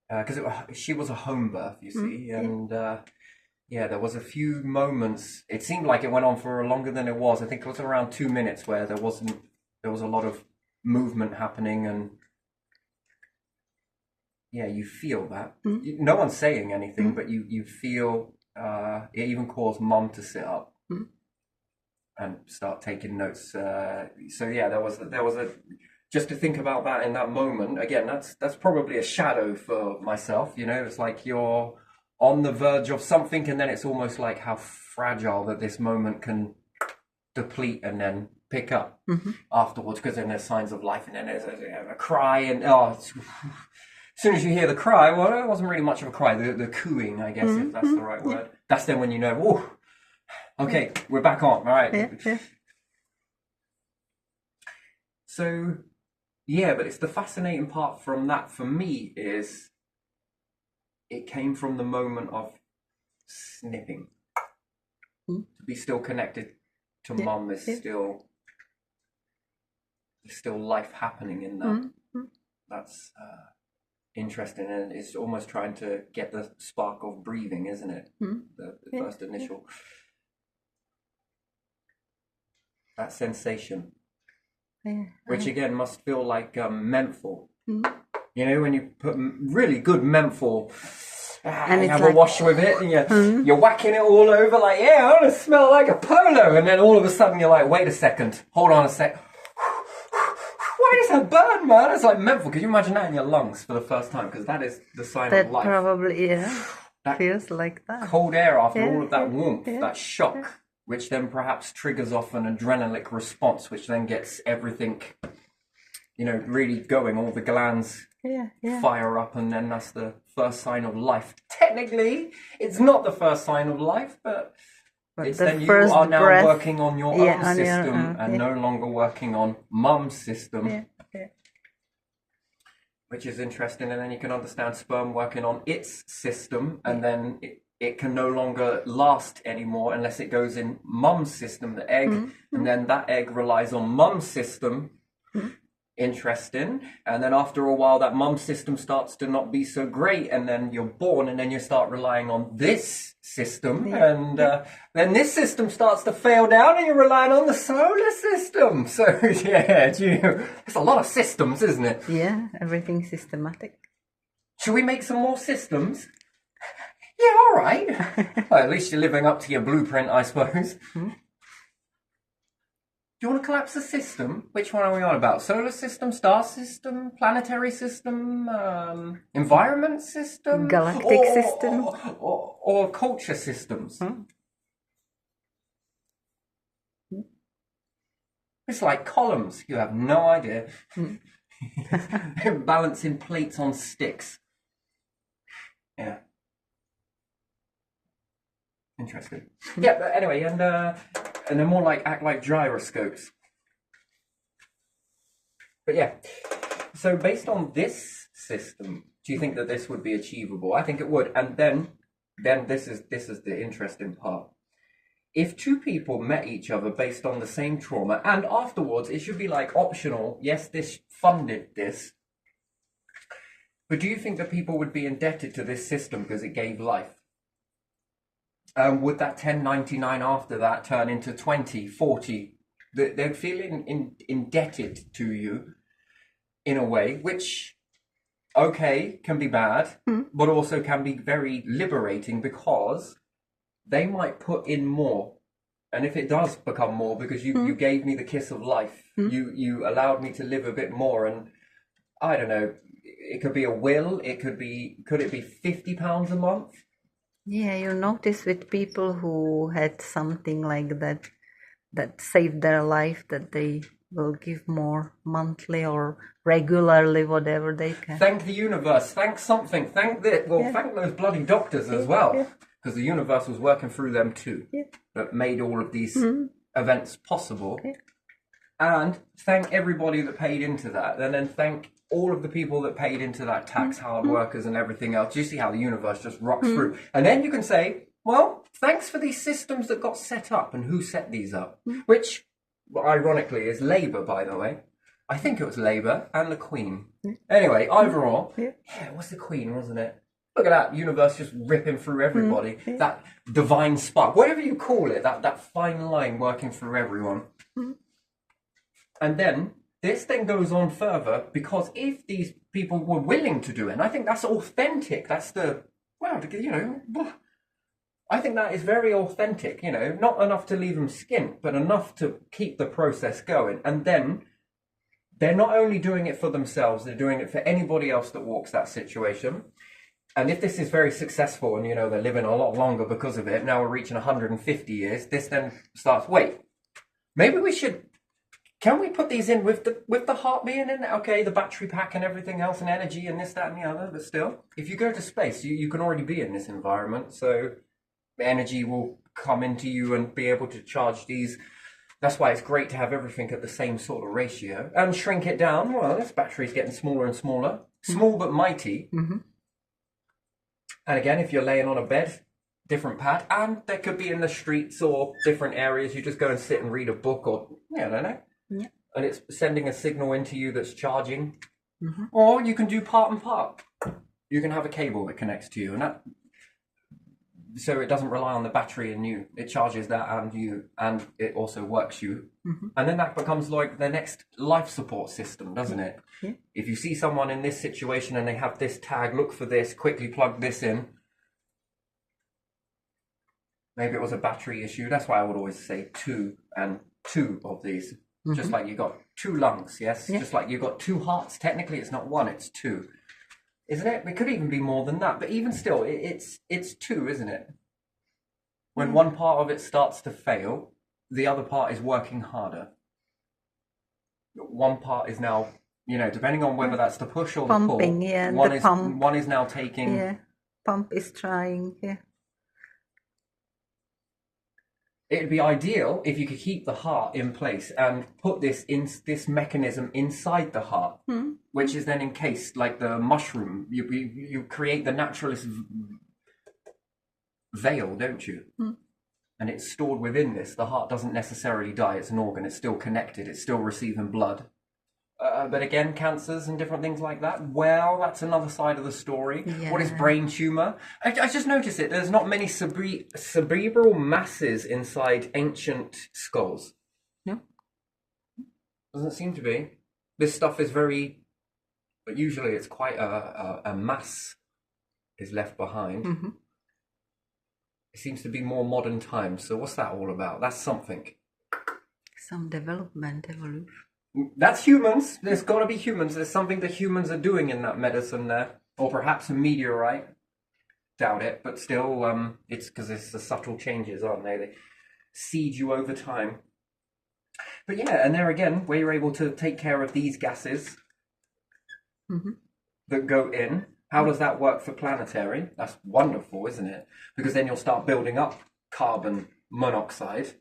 because she was a home birth, you see, and Yeah, there was a few moments. It seemed like it went on for longer than it was. I think it was around 2 minutes where there was a lot of movement happening, and yeah, you feel that. No one's saying anything, but you feel. It even caused Mum to sit up and start taking notes. So yeah, there was a just to think about that in that moment. Again, that's probably a shadow for myself. You know, it's like you're on the verge of something, and then it's almost like how fragile that this moment can deplete and then pick up afterwards, because then there's signs of life, and then there's a cry, and as soon as you hear the cry, well, it wasn't really much of a cry, the cooing, I guess, if that's the right word. That's then when you know, oh, okay, we're back on, all right. Yeah. So, yeah, but it's the fascinating part from that for me is it came from the moment of snipping. To be still connected to Mum is still life happening in that. That's interesting, and it's almost trying to get the spark of breathing, isn't it? The first initial that sensation, which again must feel like menthol. You know, when you put really good menthol and you have a wash with it, and you're whacking it all over, like, yeah, I want to smell like a polo, and then all of a sudden you're like, wait a second, hold on a sec. Why does that burn, man? It's like menthol. Could you imagine that in your lungs for the first time? Because that is the sign of life. That probably, that feels like that. Cold air after all of that warmth, that shock, which then perhaps triggers off an adrenaline response, which then gets everything, you know, really going. All the glands fire up, and then that's the first sign of life. Technically, it's not the first sign of life, but it's then you are now working on your own system and no longer working on Mum's system, which is interesting. And then you can understand sperm working on its system, and then it can no longer last anymore unless it goes in Mum's system, the egg, and then that egg relies on Mum's system. Interesting. And then after a while, that Mum's system starts to not be so great, and then you're born, and then you start relying on this system, and then this system starts to fail down, and you're relying on the solar system. So yeah, it's a lot of systems, isn't it? Yeah, everything's systematic. Should we make some more systems? Yeah, all right. Well, at least you're living up to your blueprint, I suppose. Do you want to collapse the system? Which one are we on about? Solar system, star system, planetary system, environment system? Galactic system? Or culture systems? It's like columns. You have no idea. Balancing plates on sticks. Yeah. Interesting. Yeah, but anyway, and they're more like act like gyroscopes. But yeah, so based on this system, do you think that this would be achievable? I think it would. And then this is the interesting part. If two people met each other based on the same trauma, and afterwards it should be like optional. Yes, this funded this. But do you think that people would be indebted to this system because it gave life? Would that 10.99 after that turn into 20, 40? They'd feel indebted to you in a way, which, okay, can be bad, but also can be very liberating, because they might put in more. And if it does become more, because you gave me the kiss of life, you allowed me to live a bit more, and I don't know, it could be a will, could it be £50 a month? Yeah, you notice with people who had something like that saved their life, that they will give more monthly or regularly, whatever they can. Thank the universe, thank something, thank those bloody doctors as well, because the universe was working through them too, that made all of these events possible. And thank everybody that paid into that, and then thank all of the people that paid into that tax, hard workers and everything else. You see how the universe just rocks through. And then you can say, well, thanks for these systems that got set up, and who set these up, which ironically is Labour, by the way. I think it was Labour and the Queen. Anyway, either or. Yeah, it was the Queen, wasn't it? Look at that universe just ripping through everybody. Yeah. That divine spark, whatever you call it, that fine line working through everyone. And then this then goes on further, because if these people were willing to do it, and I think that's authentic, that's the, well, you know, I think that is very authentic, you know, not enough to leave them skint, but enough to keep the process going. And then they're not only doing it for themselves, they're doing it for anybody else that walks that situation. And if this is very successful and, you know, they're living a lot longer because of it, now we're reaching 150 years, this then starts, wait, maybe we should, can we put these in with the heart being in it? Okay, the battery pack and everything else and energy and this, that and the other, but still, if you go to space, you can already be in this environment. So energy will come into you and be able to charge these. That's why it's great to have everything at the same sort of ratio and shrink it down. Well, this battery's getting smaller and smaller, small but mighty. Mm-hmm. And again, if you're laying on a bed, different pad, and there could be in the streets or different areas, you just go and sit and read a book or, yeah, I don't know. Yeah. And it's sending a signal into you that's charging. Mm-hmm. Or you can do part and part. You can have a cable that connects to you, and that, so it doesn't rely on the battery and you. It charges that and you, and it also works you. Mm-hmm. And then that becomes like the next life support system, doesn't it? Yeah. If you see someone in this situation and they have this tag, look for this, quickly plug this in. Maybe it was a battery issue. That's why I would always say two of these. Mm-hmm. Just like you got two lungs, yes? Yeah. Just like you got two hearts. Technically, it's not one, it's two. Isn't it? It could even be more than that. But even still, it's two, isn't it? When one part of it starts to fail, the other part is working harder. One part is now, you know, depending on whether that's the push or the Pumping, pull. yeah, One the is pump. one is now taking. Yeah, pump is trying. Yeah. It'd be ideal if you could keep the heart in place and put this mechanism inside the heart, which is then encased like the mushroom. You create the naturalist veil, don't you? And it's stored within this. The heart doesn't necessarily die. It's an organ. It's still connected. It's still receiving blood. But again, cancers and different things like that, well, that's another side of the story. Yeah. What is brain tumor? I just noticed it. There's not many cerebral masses inside ancient skulls. No. Doesn't seem to be. This stuff is very, but usually it's quite a mass is left behind. Mm-hmm. It seems to be more modern times. So what's that all about? That's something. Some development, evolution. That's humans. There's got to be humans. There's something that humans are doing in that medicine there. Or perhaps a meteorite. Doubt it. But still, it's because it's the subtle changes, aren't they? They seed you over time. But yeah, and there again, where you're able to take care of these gases that go in, how does that work for planetary? That's wonderful, isn't it? Because then you'll start building up carbon monoxide.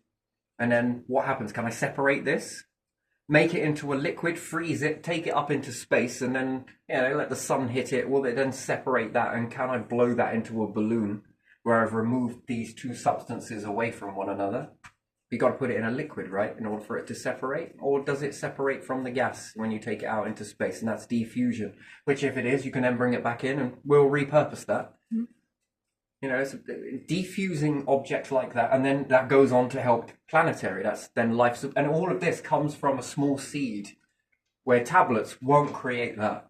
And then what happens? Can I separate this? Make it into a liquid, freeze it, take it up into space, and then, you know, let the sun hit it. Will it then separate that? And can I blow that into a balloon where I've removed these two substances away from one another? You got to put it in a liquid, right, in order for it to separate? Or does it separate from the gas when you take it out into space? And that's diffusion, which if it is, you can then bring it back in and we'll repurpose that. You know, it's a diffusing object like that, and then that goes on to help planetary. That's then life, and all of this comes from a small seed, where tablets won't create that.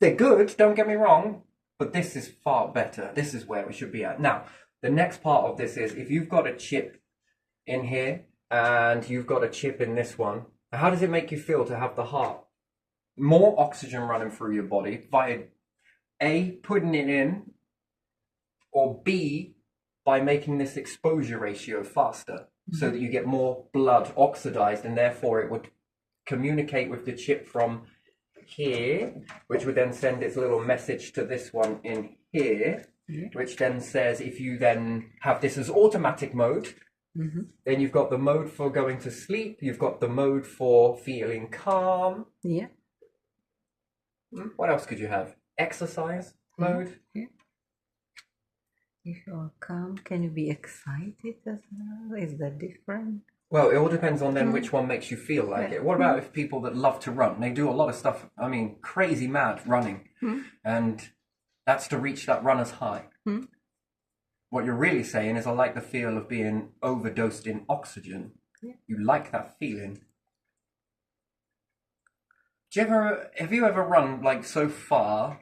They're good, don't get me wrong, but this is far better. This is where we should be at. Now, the next part of this is, if you've got a chip in here, and you've got a chip in this one, how does it make you feel to have the heart? More oxygen running through your body via A, putting it in, or B, by making this exposure ratio faster, so that you get more blood oxidized, and therefore it would communicate with the chip from here, which would then send its little message to this one in here, which then says, if you then have this as automatic mode, then you've got the mode for going to sleep, you've got the mode for feeling calm. Yeah. What else could you have? Exercise mode. Yeah. If you're calm, can you be excited as well? Is that different? Well, it all depends on then which one makes you feel like it. What about if people that love to run? They do a lot of stuff, I mean, crazy mad running. And That's to reach that runner's high. Hmm. What you're really saying is, I like the feel of being overdosed in oxygen. Yeah. You like that feeling. Have you ever run like so far,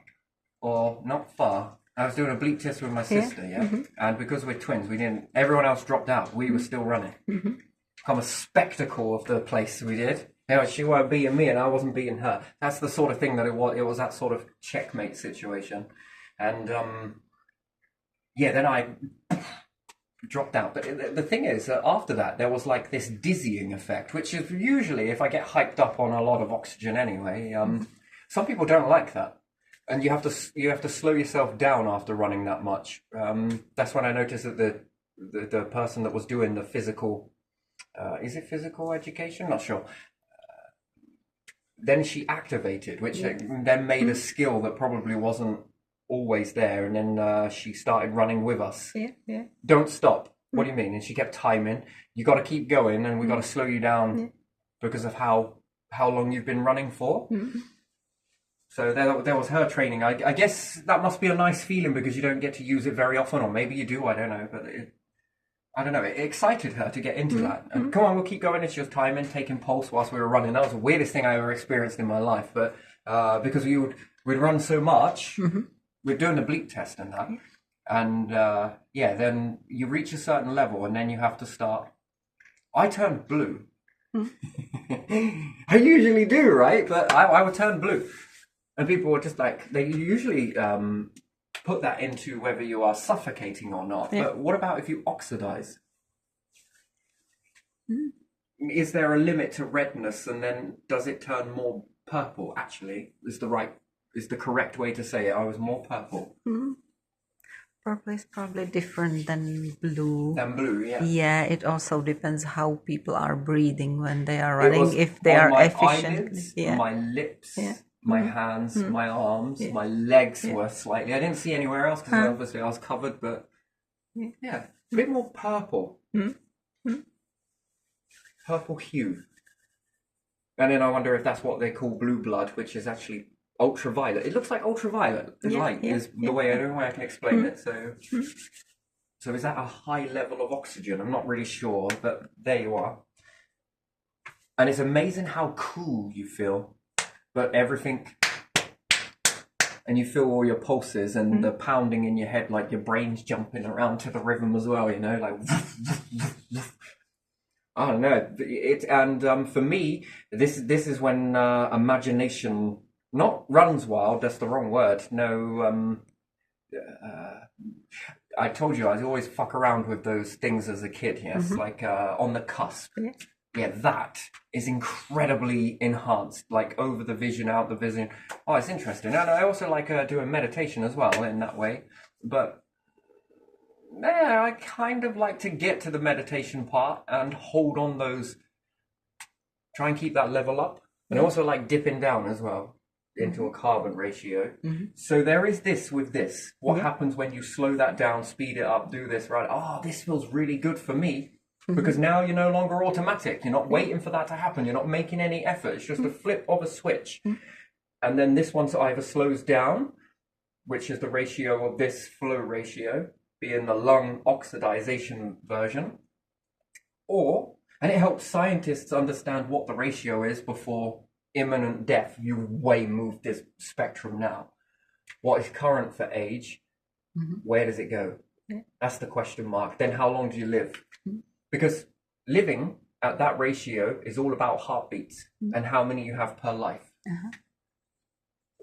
or not far? I was doing a bleep test with my sister, yeah? Mm-hmm. And because we're twins, everyone else dropped out. We were still running. Mm-hmm. Become a spectacle of the place we did. You know, she weren't beating me and I wasn't beating her. That's the sort of thing that it was. It was that sort of checkmate situation. And, yeah, then I dropped out. But the thing is, after that, there was like this dizzying effect, which is usually, if I get hyped up on a lot of oxygen anyway, some people don't like that. And you have to slow yourself down after running that much. That's when I noticed that the person that was doing the physical, is it physical education? Not sure. Then she activated, which then made a skill that probably wasn't always there. And then she started running with us. Yeah. Don't stop. What do you mean? And she kept timing. You got to keep going, and we got to slow you down because of how long you've been running for. Mm-hmm. So there was her training. I guess that must be a nice feeling because you don't get to use it very often, or maybe you do. I don't know, but I don't know. It excited her to get into that. And come on, we'll keep going. And she was timing, taking pulse whilst we were running. That was the weirdest thing I ever experienced in my life. But because we'd run so much, we're doing the bleep test and that. And then you reach a certain level, and then you have to start. I turned blue. I usually do, right? But I would turn blue. And people were just like, they usually put that into whether you are suffocating or not. Yeah. But what about if you oxidize? Is there a limit to redness, and then does it turn more purple? Actually, is the correct way to say it. I was more purple. Purple is probably different than blue. Yeah. Yeah, it also depends how people are breathing when they are running. If they are efficient. Eyelids, my lips. Yeah. My hands, my arms, my legs were slightly. I didn't see anywhere else because obviously I was covered, but a bit more purple. Purple hue. And then I wonder if that's what they call blue blood, which is actually ultraviolet. It looks like ultraviolet light is the way I can explain it. So is that a high level of oxygen? I'm not really sure, but there you are. And it's amazing how cool you feel. But everything, and you feel all your pulses and the pounding in your head, like your brain's jumping around to the rhythm as well, you know, like, I don't know. For me, this is when imagination not runs wild. That's the wrong word. No, I told you I always fuck around with those things as a kid. Yes, like on the cusp. Yeah, that is incredibly enhanced, like over the vision, out the vision. Oh, it's interesting. And I also like doing meditation as well in that way. But I kind of like to get to the meditation part and hold on those, try and keep that level up. And I also like dipping down as well into a carbon ratio. So there is this with this. What happens when you slow that down, speed it up, do this, right? Oh, this feels really good for me. Because now you're no longer automatic. You're not waiting for that to happen. You're not making any effort. It's just a flip of a switch. And then this one either slows down, which is the ratio of this flow ratio, being the lung oxidization version, and it helps scientists understand what the ratio is before imminent death. You way moved this spectrum now. What is current for age? Where does it go? That's the question mark. Then how long do you live? Because living at that ratio is all about heartbeats and how many you have per life.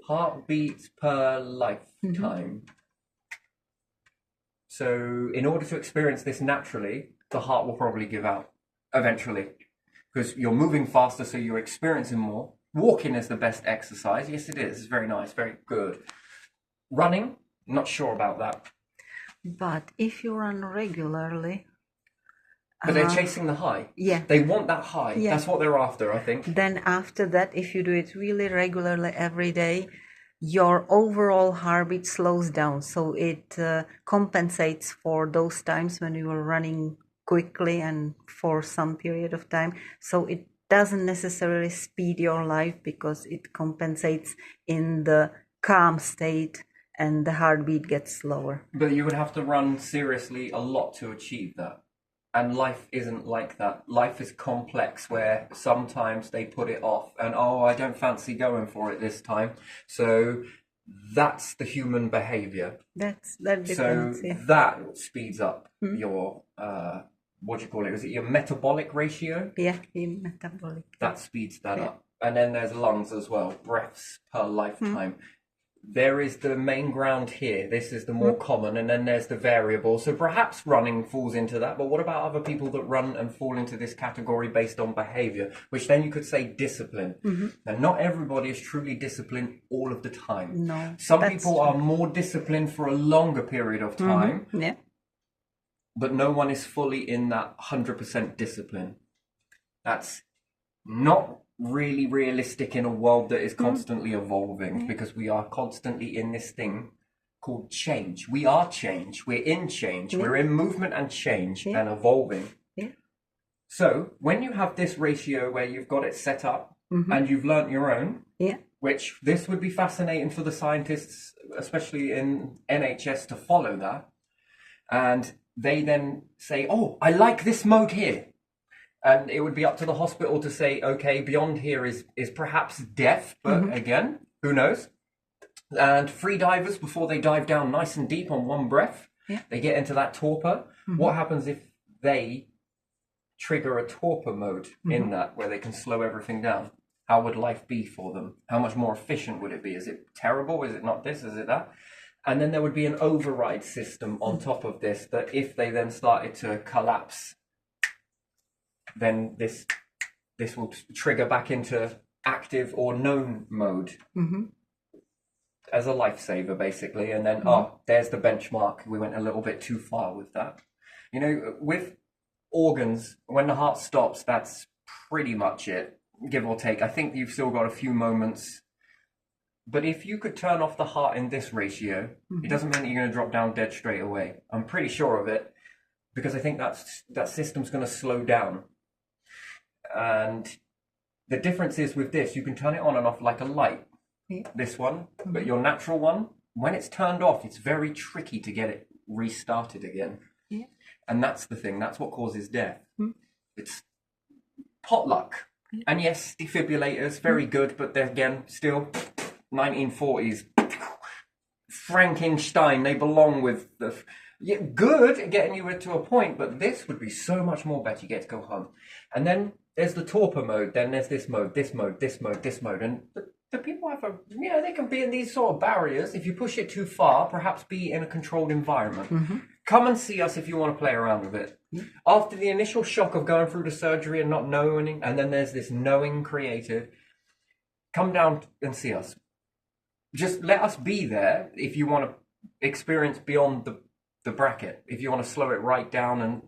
Heartbeats per lifetime. So in order to experience this naturally, the heart will probably give out eventually. Because you're moving faster, so you're experiencing more. Walking is the best exercise. Yes, it is. It's very nice, very good. Running, not sure about that. But if you run regularly... But they're chasing the high. Yeah. They want that high. Yeah. That's what they're after, I think. Then after that, if you do it really regularly every day, your overall heartbeat slows down. So it compensates for those times when you were running quickly and for some period of time. So it doesn't necessarily speed your life because it compensates in the calm state and the heartbeat gets slower. But you would have to run seriously a lot to achieve that. And life isn't like that. Life is complex where sometimes they put it off and, oh, I don't fancy going for it this time. So that's the human behavior. That So depends. Yeah. that speeds up your, what do you call it? Is it your metabolic ratio? Yeah, in metabolic. That speeds that up. And then there's lungs as well, breaths per lifetime. There is the main ground here. This is the more common, and then there's the variable. So perhaps running falls into that, but what about other people that run and fall into this category based on behavior, which then you could say discipline. And not everybody is truly disciplined all of the time. No, Some that's people are more disciplined for a longer period of time, Yeah. but no one is fully in that 100% discipline. That's not really realistic in a world that is constantly evolving, because we are constantly in this thing called change. We are change. We're in change. We're in movement and change and evolving. Yeah. So when you have this ratio where you've got it set up and you've learnt your own, Yeah. which this would be fascinating for the scientists, especially in NHS, to follow that. And they then say, oh, I like this mode here. And it would be up to the hospital to say, okay, beyond here is perhaps death, but again, who knows? And free divers, before they dive down nice and deep on one breath, they get into that torpor. What happens if they trigger a torpor mode in that, where they can slow everything down? How would life be for them? How much more efficient would it be? Is it terrible? Is it not this? Is it that? And then there would be an override system on top of this, that if they then started to collapse, then this will trigger back into active or known mode as a lifesaver, basically. And then, there's the benchmark. We went a little bit too far with that. You know, with organs, when the heart stops, that's pretty much it, give or take. I think you've still got a few moments. But if you could turn off the heart in this ratio, it doesn't mean that you're going to drop down dead straight away. I'm pretty sure of it, because I think that system's going to slow down. And the difference is with this, you can turn it on and off like a light, this one, but your natural one, when it's turned off, it's very tricky to get it restarted again. Yeah. And that's the thing, that's what causes death. It's potluck. And yes, defibrillators, very good, but they're, again, still 1940s. Frankenstein, they belong with the... Yeah, good at getting you to a point, but this would be so much more better. You get to go home. And then there's the torpor mode, then there's this mode, this mode, this mode, this mode. And the people have they can be in these sort of barriers. If you push it too far, perhaps be in a controlled environment. Come and see us if you want to play around with it. After the initial shock of going through the surgery and not knowing, and then there's this knowing created, come down and see us. Just let us be there if you want to experience beyond the bracket, if you want to slow it right down and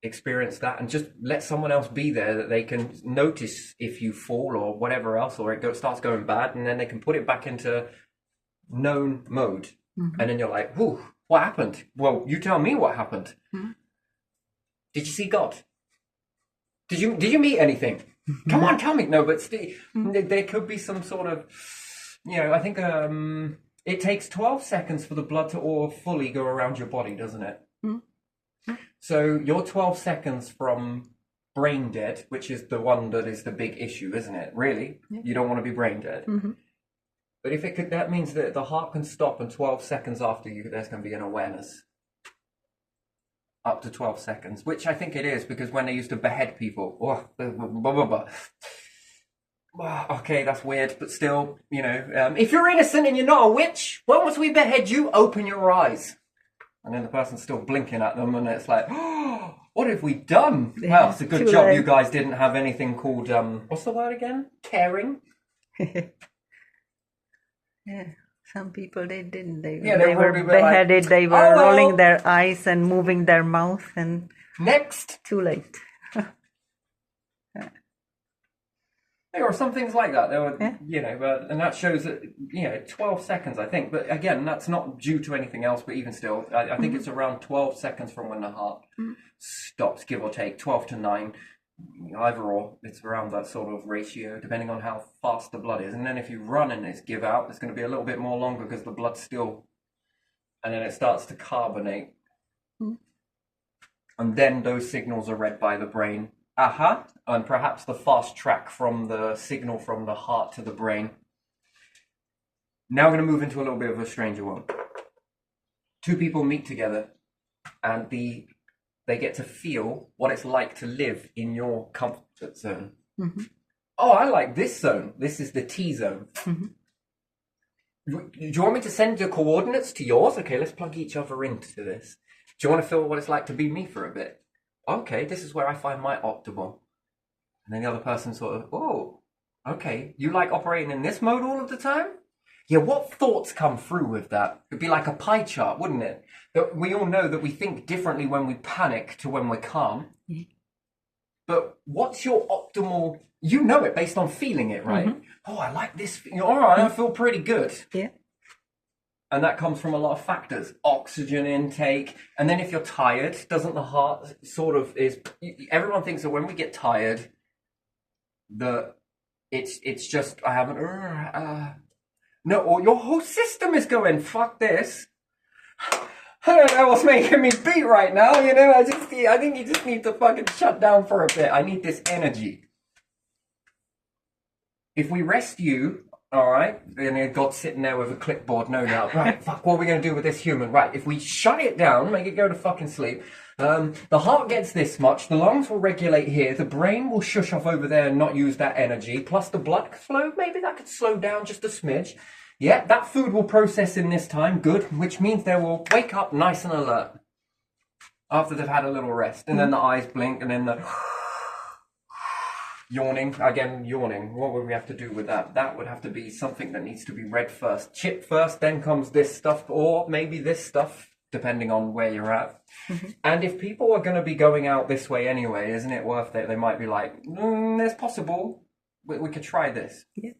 experience that, and just let someone else be there, that they can notice if you fall or whatever else, or it starts going bad, and then they can put it back into known mode. And then you're like, whew, what happened? Well, you tell me what happened. Did you see God? Did you meet anything? Come on, tell me. No, but there could be some sort of, I think it takes 12 seconds for the blood to all fully go around your body, doesn't it? So you're 12 seconds from brain dead, which is the one that is the big issue, isn't it? Really? You don't want to be brain dead. But if it could, that means that the heart can stop, and 12 seconds after you, there's going to be an awareness. Up to 12 seconds, which I think it is, because when they used to behead people, okay, that's weird, but still, if you're innocent and you're not a witch, once we behead you, open your eyes. And then the person's still blinking at them, and it's like, oh, what have we done? Well, it's a good job you guys didn't have anything called, what's the word again? Caring? Yeah, some people, they didn't. They they were probably were beheaded, like, they were "Oh, well." rolling their eyes and moving their mouth, and Next! too late. There were some things like that. There were, and that shows that, 12 seconds, I think. But again, that's not due to anything else, but even still, I think it's around 12 seconds from when the heart stops, give or take, 12 to 9. Either or, it's around that sort of ratio, depending on how fast the blood is. And then if you run and it's give out, it's going to be a little bit more longer, because the blood's still and then it starts to carbonate. Mm. And then those signals are read by the brain. Aha, and perhaps the fast track from the signal from the heart to the brain. Now we're going to move into a little bit of a stranger one. Two people meet together, and they get to feel what it's like to live in your comfort zone. Mm-hmm. Oh, I like this zone. This is the T zone. Mm-hmm. Do you want me to send your coordinates to yours? Okay, let's plug each other into this. Do you want to feel what it's like to be me for a bit? Okay, this is where I find my optimal. And then the other person sort of, oh, okay, you like operating in this mode all of the time? Yeah, what thoughts come through with that? It'd be like a pie chart, wouldn't it? That we all know that we think differently when we panic to when we're calm. Mm-hmm. But what's your optimal? You know it based on feeling it, right? Mm-hmm. Oh, I like this. All right, I feel pretty good. Yeah. And that comes from a lot of factors. Oxygen intake. And then if you're tired, doesn't the heart sort of is... Everyone thinks that when we get tired, it's just, I haven't... no, or your whole system is going, fuck this. I don't know what's making me beat right now, you know? I think you just need to fucking shut down for a bit. I need this energy. If we rest you, all right, and God's sitting there with a clipboard, no doubt. Right, fuck, what are we going to do with this human? Right, if we shut it down, make it go to fucking sleep, the heart gets this much, the lungs will regulate here, the brain will shush off over there and not use that energy, plus the blood flow, maybe that could slow down just a smidge. Yeah, that food will process in this time, good, which means they will wake up nice and alert after they've had a little rest. And then the eyes blink, and then the yawning. What would we have to do with that? That would have to be something that needs to be read first. Chip first, then comes this stuff, or maybe this stuff, depending on where you're at. Mm-hmm. And if people are going to be going out this way anyway, isn't it worth it? They might be like, it's possible. We could try this. Yeah.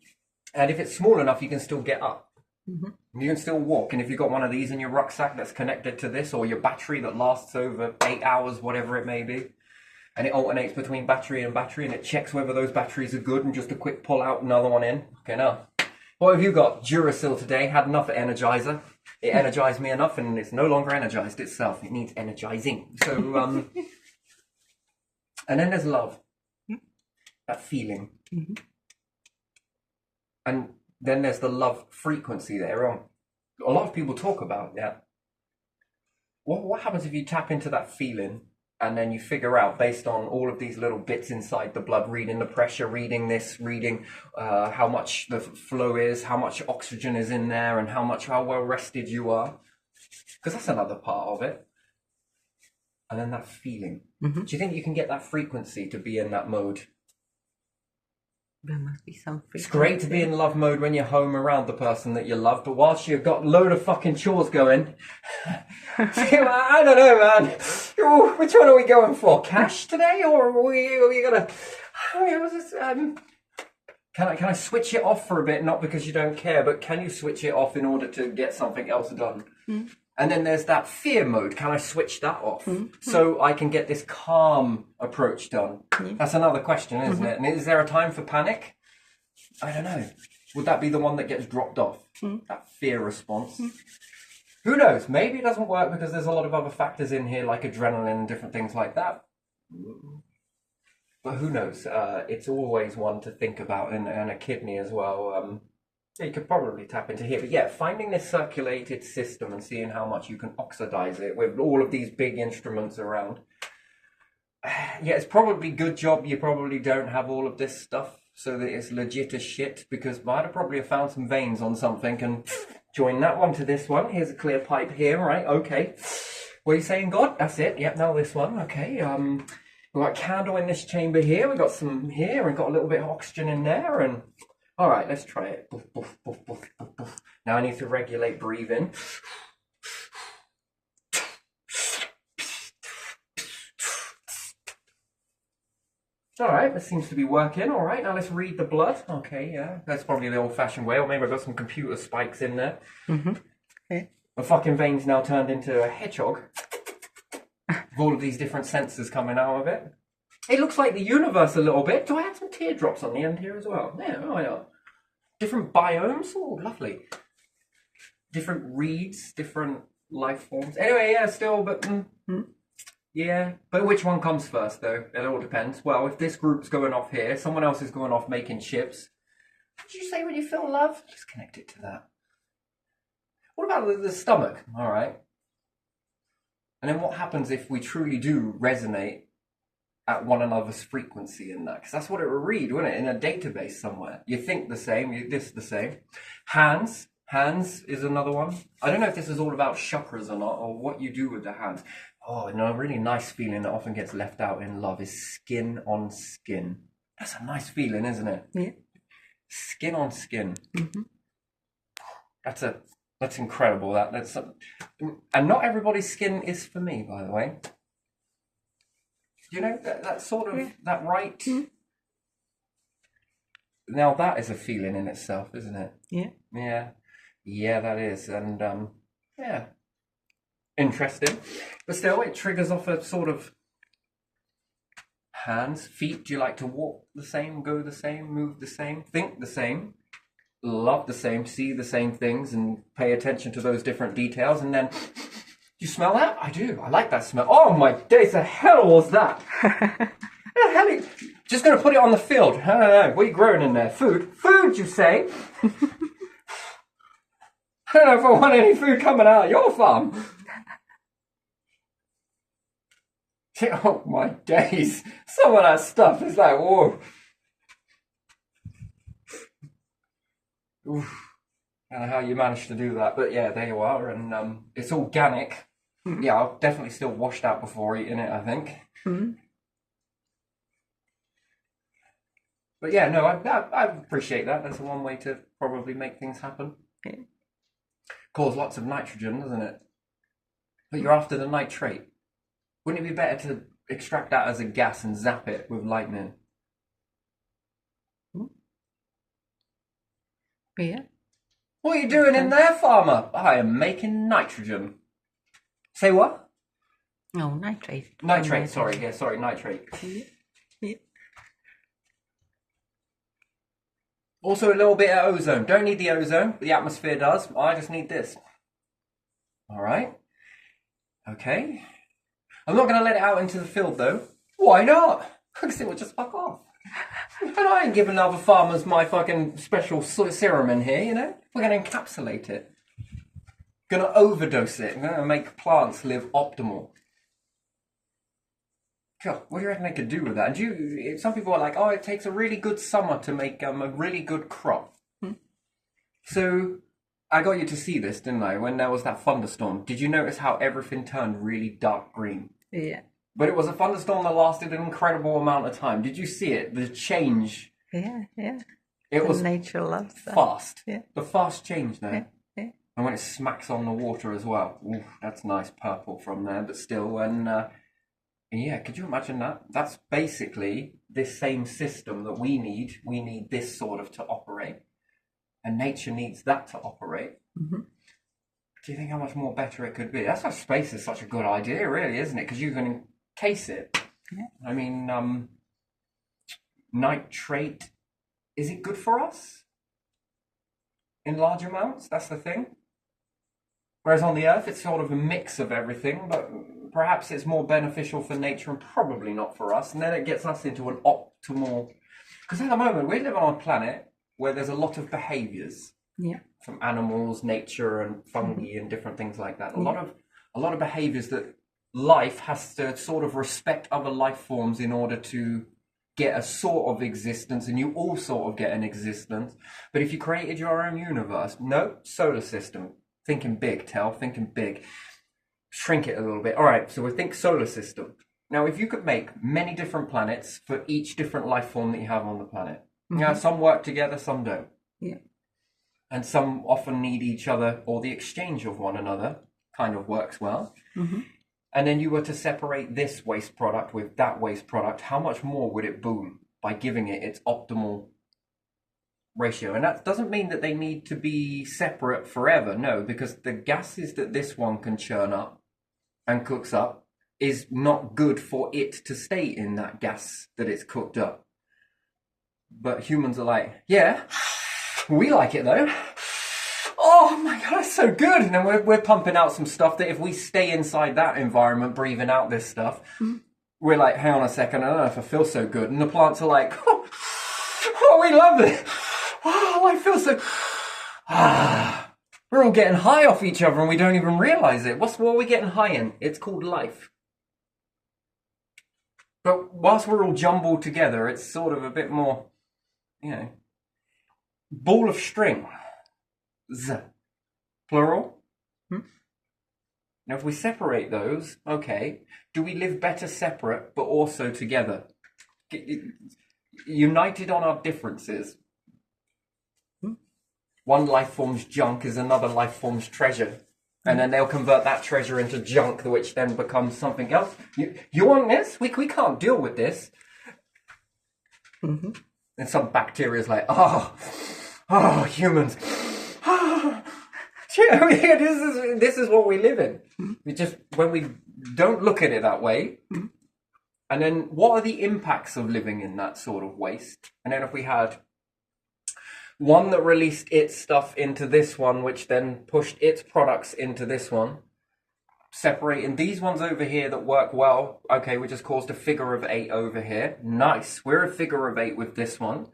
And if it's small enough, you can still get up. Mm-hmm. You can still walk. And if you've got one of these in your rucksack that's connected to this, or your battery that lasts over 8 hours, whatever it may be, and it alternates between battery and battery, and it checks whether those batteries are good, and just a quick pull out, another one in. Okay, now, what have you got? Duracell today, had enough of Energizer. It energized me enough, and it's no longer energized itself. It needs energizing. So, and then there's love. That feeling. Mm-hmm. And then there's the love frequency there. A lot of people talk about that. What happens if you tap into that feeling and then you figure out, based on all of these little bits inside the blood, reading the pressure, reading this, reading how much the flow is, how much oxygen is in there, and how well rested you are? Because that's another part of it. And then that feeling. Mm-hmm. Do you think you can get that frequency to be in that mode? There must be some frequency. It's great to be in love mode when you're home around the person that you love, but whilst you've got a load of fucking chores going, I don't know, man. Ooh, which one are we going for? Cash today, or are we gonna? Can I switch it off for a bit? Not because you don't care, but can you switch it off in order to get something else done? Mm. And then there's that fear mode. Can I switch that off so I can get this calm approach done? Mm. That's another question, isn't it? And is there a time for panic? I don't know. Would that be the one that gets dropped off? That fear response? Who knows? Maybe it doesn't work because there's a lot of other factors in here, like adrenaline and different things like that. But who knows? It's always one to think about, and a kidney as well. You could probably tap into here. But yeah, finding this circulated system and seeing how much you can oxidize it with all of these big instruments around. Yeah, it's probably a good job you probably don't have all of this stuff so that it's legit as shit, because I'd have probably found some veins on something and join that one to this one. Here's a clear pipe here, right? Okay. What are you saying, God? That's it. Yep, now this one. Okay. We've got a candle in this chamber here. We've got some here and got a little bit of oxygen in there. And all right, let's try it. Boof, boof, boof, boof, boof, boof. Now I need to regulate breathing. All right, this seems to be working. All right, now let's read the blood. Okay, yeah, that's probably the old-fashioned way, or maybe I've got some computer spikes in there. Mm-hmm. Okay. The fucking veins now turned into a hedgehog with all of these different sensors coming out of it. It looks like the universe a little bit. Do I have some teardrops on the end here as well? Yeah, oh yeah. Different biomes. Oh, lovely. Different reeds, different life forms. Anyway, yeah, still, but yeah. But which one comes first, though? It all depends. Well, if this group's going off here, someone else is going off making chips. What did you say when you feel love? Just connect it to that. What about the stomach? All right. And then what happens if we truly do resonate at one another's frequency in that? Because that's what it would read, wouldn't it? In a database somewhere. You think the same, this the same. Hands. Hands is another one. I don't know if this is all about chakras or not, or what you do with the hands. Oh, and a really nice feeling that often gets left out in love is skin on skin. That's a nice feeling, isn't it? Yeah. Skin on skin. That's incredible. And not everybody's skin is for me, by the way. You know, that sort of, that right. Now that is a feeling in itself, isn't it? Yeah. Yeah. Yeah, that is. And yeah, interesting. But still, it triggers off a sort of hands, feet. Do you like to walk the same, go the same, move the same, think the same, love the same, see the same things, and pay attention to those different details? And then, you smell that? I do. I like that smell. Oh my days, the hell was that? The hell are you... Just going to put it on the field. I don't know. What are you growing in there? Food? Food, you say? I don't know if I want any food coming out of your farm. Oh my days. Some of that stuff is like, whoa. Oof. I don't know how you managed to do that, but yeah, there you are. And it's organic. Yeah, I'll definitely still wash that before eating it, I think. But yeah, no, I appreciate that. That's one way to probably make things happen. Yeah. Cause lots of nitrogen, doesn't it? But you're after the nitrate. Wouldn't it be better to extract that as a gas and zap it with lightning? Yeah. What are you doing in there, farmer? I am making nitrogen. Say what? No, nitrate. Nitrate, sorry. Yeah, sorry, nitrate. Yeah. Also a little bit of ozone. Don't need the ozone, but the atmosphere does. I just need this. All right. Okay. I'm not going to let it out into the field, though. Why not? Because it will just fuck off. And I ain't giving other farmers my fucking special serum in here, you know? We're going to encapsulate it. Going to overdose it. Going to make plants live optimal. God, what do you reckon they could do with that? And some people are like, oh, it takes a really good summer to make a really good crop. So I got you to see this, didn't I? When there was that thunderstorm. Did you notice how everything turned really dark green? Yeah. But it was a thunderstorm that lasted an incredible amount of time. Did you see it? The change. Yeah. It was nature loves that. fast. Yeah. The fast change there. Yeah. And when it smacks on the water as well. Ooh, that's nice purple from there. But still, when... yeah, could you imagine that? That's basically this same system that we need. We need this sort of to operate. And nature needs that to operate. Do you think how much more better it could be? That's why space is such a good idea, really, isn't it? Because you can encase it. Yeah. I mean, nitrate, is it good for us? In large amounts? That's the thing. Whereas on the Earth, it's sort of a mix of everything, but perhaps it's more beneficial for nature and probably not for us. And then it gets us into an optimal... Because at the moment, we live on a planet where there's a lot of behaviours. Yeah. From animals, nature, and fungi, and different things like that. A lot of behaviours that life has to sort of respect other life forms in order to get a sort of existence, and you all sort of get an existence. But if you created your own universe, no, solar system, thinking big, thinking big. Shrink it a little bit. All right, so we think solar system. Now, if you could make many different planets for each different life form that you have on the planet, now some work together, some don't. Yeah. And some often need each other, or the exchange of one another kind of works well. And then you were to separate this waste product with that waste product, how much more would it boom by giving it its optimal ratio? And that doesn't mean that they need to be separate forever, no, because the gases that this one can churn up and cooks up is not good for it to stay in that gas that it's cooked up. But humans are like, yeah, we like it though. oh my god, that's so good. And then we're pumping out some stuff that if we stay inside that environment, breathing out this stuff, we're like, hang on a second, I don't know if I feel so good. And the plants are like, oh we love it. Oh, I feel so... We're all getting high off each other and we don't even realize it. What are we getting high in? It's called life. But whilst we're all jumbled together, it's sort of a bit more, ball of string. Z. Plural. Now, if we separate those, okay, do we live better separate, but also together? United on our differences. One life form's junk is another life form's treasure. And then they'll convert that treasure into junk, which then becomes something else. You want this? We can't deal with this. And some bacteria is like, oh, humans. This is what we live in. We just, when we don't look at it that way, and then what are the impacts of living in that sort of waste? And then if we had one that released its stuff into this one, which then pushed its products into this one, separating these ones over here that work well. Okay, we just caused a figure of 8 over here. Nice. We're a figure of 8 with this one.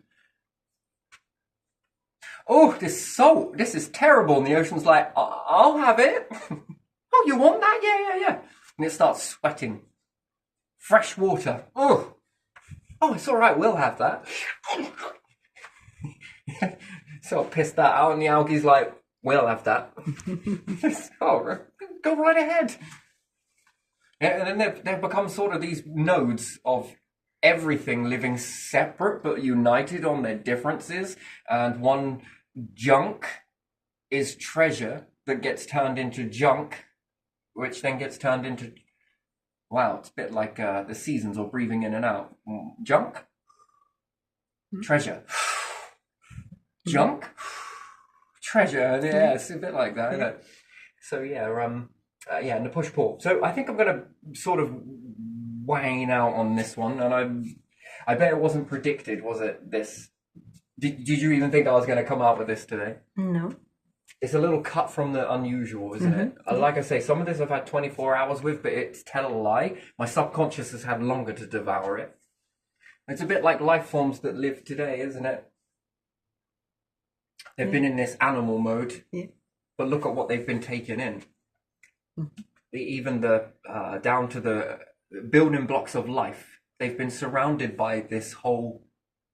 Oh, this salt. This is terrible. And the ocean's like, I'll have it. Oh, you want that? Yeah. And it starts sweating. Fresh water. Oh, it's all right. We'll have that. So I pissed that out, and the algae's like, we'll have that. Oh, go right ahead. And then they've become sort of these nodes of everything living separate but united on their differences. And one junk is treasure that gets turned into junk, which then gets turned into, wow, it's a bit like the seasons or breathing in and out. Junk, treasure. Junk, treasure. Yeah, it's a bit like that. Isn't it? So and the push pull. So I think I'm going to sort of wane out on this one, and I bet it wasn't predicted, was it? This. Did you even think I was going to come out with this today? No. It's a little cut from the unusual, isn't it? Like I say, some of this I've had 24 hours with, but it's tell a lie. My subconscious has had longer to devour it. It's a bit like life forms that live today, isn't it? They've been in this animal mode, but look at what they've been taken in. Even down to the building blocks of life, they've been surrounded by this whole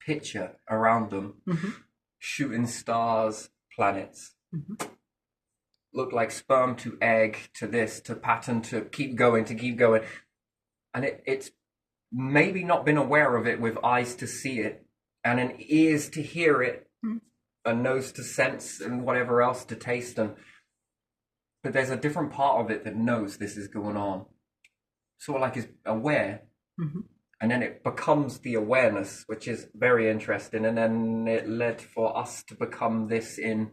picture around them. Shooting stars, planets. Look like sperm to egg to this, to pattern, to keep going. And it's maybe not been aware of it with eyes to see it, and an ears to hear it, a nose to sense, and whatever else to taste. But there's a different part of it that knows this is going on. Sort of like is aware. And then it becomes the awareness, which is very interesting. And then it led for us to become this in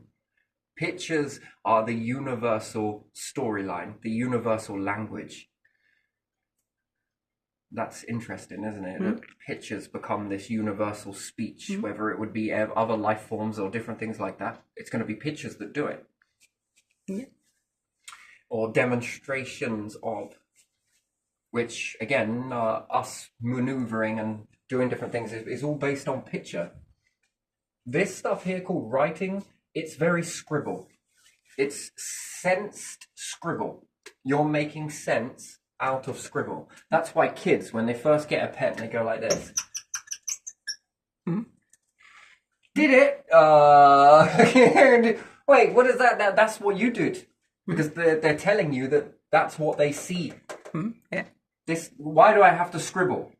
pictures are the universal storyline, the universal language. That's interesting, isn't it? That pictures become this universal speech, whether it would be other life forms or different things like that. It's going to be pictures that do it. Or demonstrations of, which again, us maneuvering and doing different things is all based on picture. This stuff here called writing, it's very scribble. It's sensed scribble. You're making sense out of scribble. That's why kids, when they first get a pen, they go like this. Did it? Wait, what is that? That's what you did. Because they're telling you that that's what they see. Why do I have to scribble?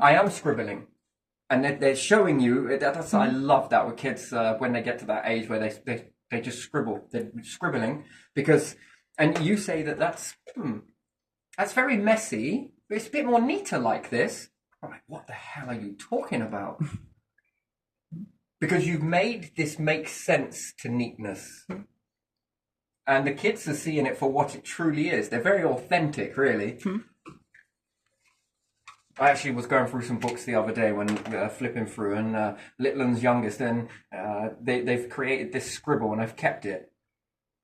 I am scribbling. And they're showing you, I love that with kids when they get to that age where they just scribble. They're scribbling because, and you say that's very messy, but it's a bit more neater like this. I'm like, what the hell are you talking about? Because you've made this make sense to neatness. And the kids are seeing it for what it truly is. They're very authentic, really. I actually was going through some books the other day when flipping through, and Litland's youngest, and they've created this scribble, and I've kept it.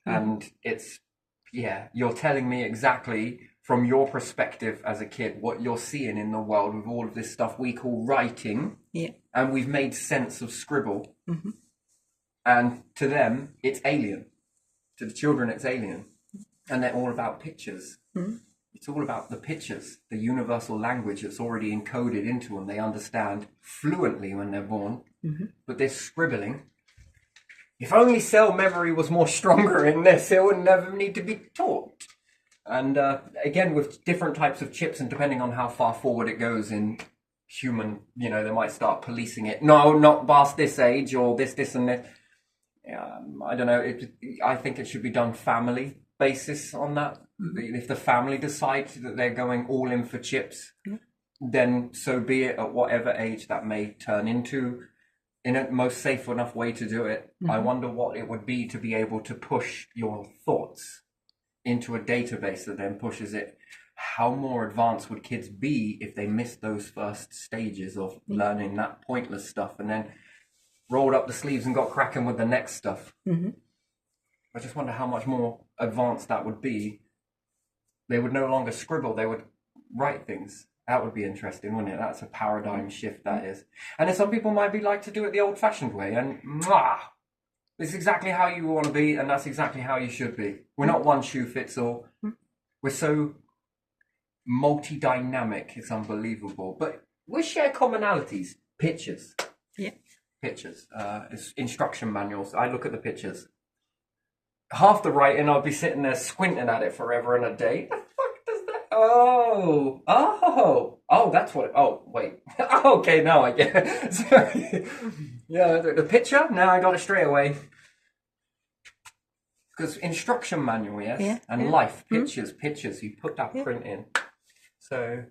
And it's, yeah, you're telling me exactly from your perspective as a kid what you're seeing in the world with all of this stuff we call writing. Yeah. And we've made sense of scribble. And to them, it's alien. To the children, it's alien. And they're all about pictures. It's all about the pictures, the universal language that's already encoded into them. They understand fluently when they're born. But this scribbling, if only cell memory was more stronger in this, it would never need to be taught. And again, with different types of chips, and depending on how far forward it goes in human, you know, they might start policing it. No, not past this age, or this and this. I don't know. I think it should be done family basis on that. If the family decides that they're going all in for chips, then so be it, at whatever age that may turn into, in a most safe enough way to do it. I wonder what it would be to be able to push your thoughts into a database that then pushes it. How more advanced would kids be if they missed those first stages of learning that pointless stuff and then rolled up the sleeves and got cracking with the next stuff? I just wonder how much more advanced that would be. They would no longer scribble, they would write things. That would be interesting, wouldn't it? That's a paradigm shift, that is. And then some people might be like to do it the old-fashioned way, and it's exactly how you want to be, and that's exactly how you should be. We're not one shoe fits all. We're so multi-dynamic, it's unbelievable. But we share commonalities. Pictures. Yeah. Pictures. It's instruction manuals. I look at the pictures. Half the writing, I'll be sitting there squinting at it forever and a day. The fuck does that? Oh, that's what. Oh, wait. Okay, now I get it. Sorry. Yeah, the picture. Now I got it straight away. Because instruction manual, yes, Yeah, and yeah. life pictures. You put that print in. So,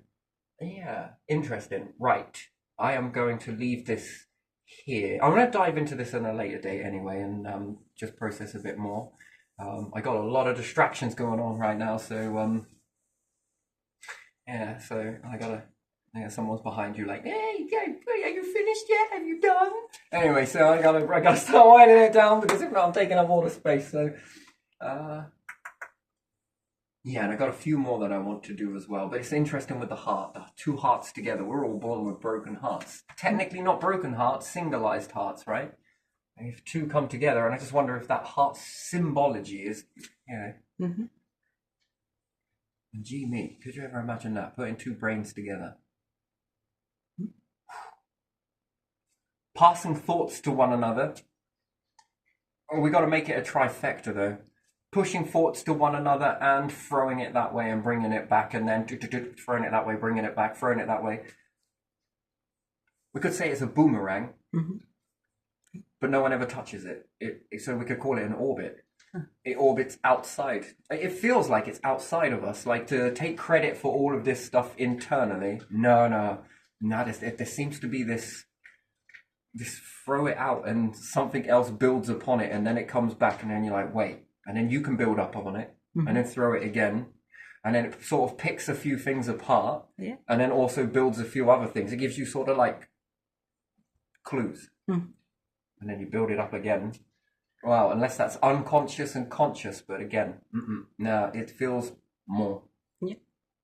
yeah, interesting. Right, I am going to leave this here. I'm going to dive into this on a later date anyway, and just process a bit more. I got a lot of distractions going on right now, so yeah. So I gotta. Yeah, someone's behind you, like, hey, are you finished yet? Have you done? Anyway, so I gotta start winding it down because if not, I'm taking up all the space. So, yeah, and I got a few more that I want to do as well. But it's interesting with the heart, the two hearts together. We're all born with broken hearts. Technically, not broken hearts, singleized hearts, right? And if two come together, and I just wonder if that heart symbology is, you know. And gee me, could you ever imagine that? Putting two brains together. Passing thoughts to one another. Oh, we got to make it a trifecta, though. Pushing thoughts to one another and throwing it that way and bringing it back, and then throwing it that way, bringing it back, throwing it that way. We could say it's a boomerang, but no one ever touches it. So we could call it an orbit. It orbits outside. It feels like it's outside of us, like to take credit for all of this stuff internally. No. There seems to be this throw it out and something else builds upon it, and then it comes back, and then you're like, wait, and then you can build up on it, and then throw it again, and then it sort of picks a few things apart, and then also builds a few other things. It gives you sort of like clues, and then you build it up again. Wow, unless that's unconscious and conscious, but again, no, it feels more.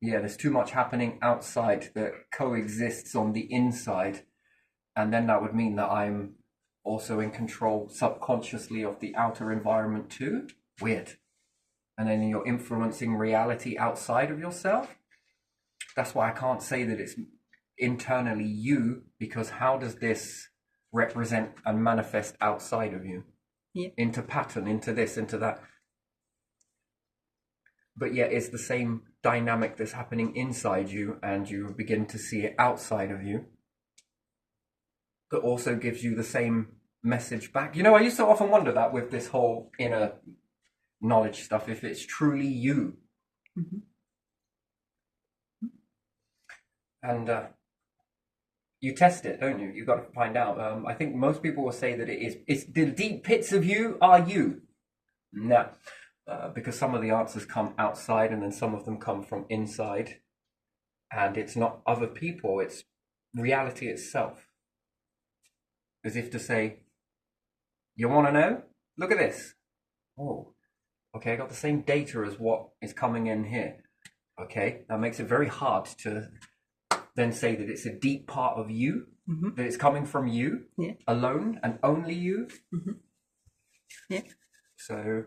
Yeah, there's too much happening outside that coexists on the inside. And then that would mean that I'm also in control subconsciously of the outer environment too. Weird. And then you're influencing reality outside of yourself. That's why I can't say that it's internally you, because how does this represent and manifest outside of you? Into pattern, into this, into that. But yet it's the same dynamic that's happening inside you, and you begin to see it outside of you. That also gives you the same message back. You know, I used to often wonder that with this whole inner knowledge stuff, if it's truly you. And you test it, don't you? You've got to find out. I think most people will say that it's the deep pits of you are you. No, because some of the answers come outside, and then some of them come from inside. And it's not other people, it's reality itself. As if to say, you want to know? Look at this. Oh, Okay, I got the same data as what is coming in here. Okay, that makes it very hard to then say that it's a deep part of you, that it's coming from you Yeah. alone and only you. Yeah. So,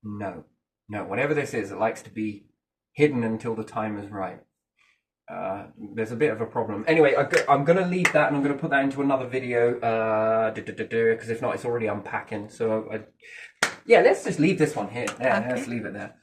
no, whatever this is, it likes to be hidden until the time is right. There's a bit of a problem. Anyway, I'm going to leave that and I'm going to put that into another video because if not, it's already unpacking. So, yeah, let's just leave this one here. Yeah, Okay. let's leave it there.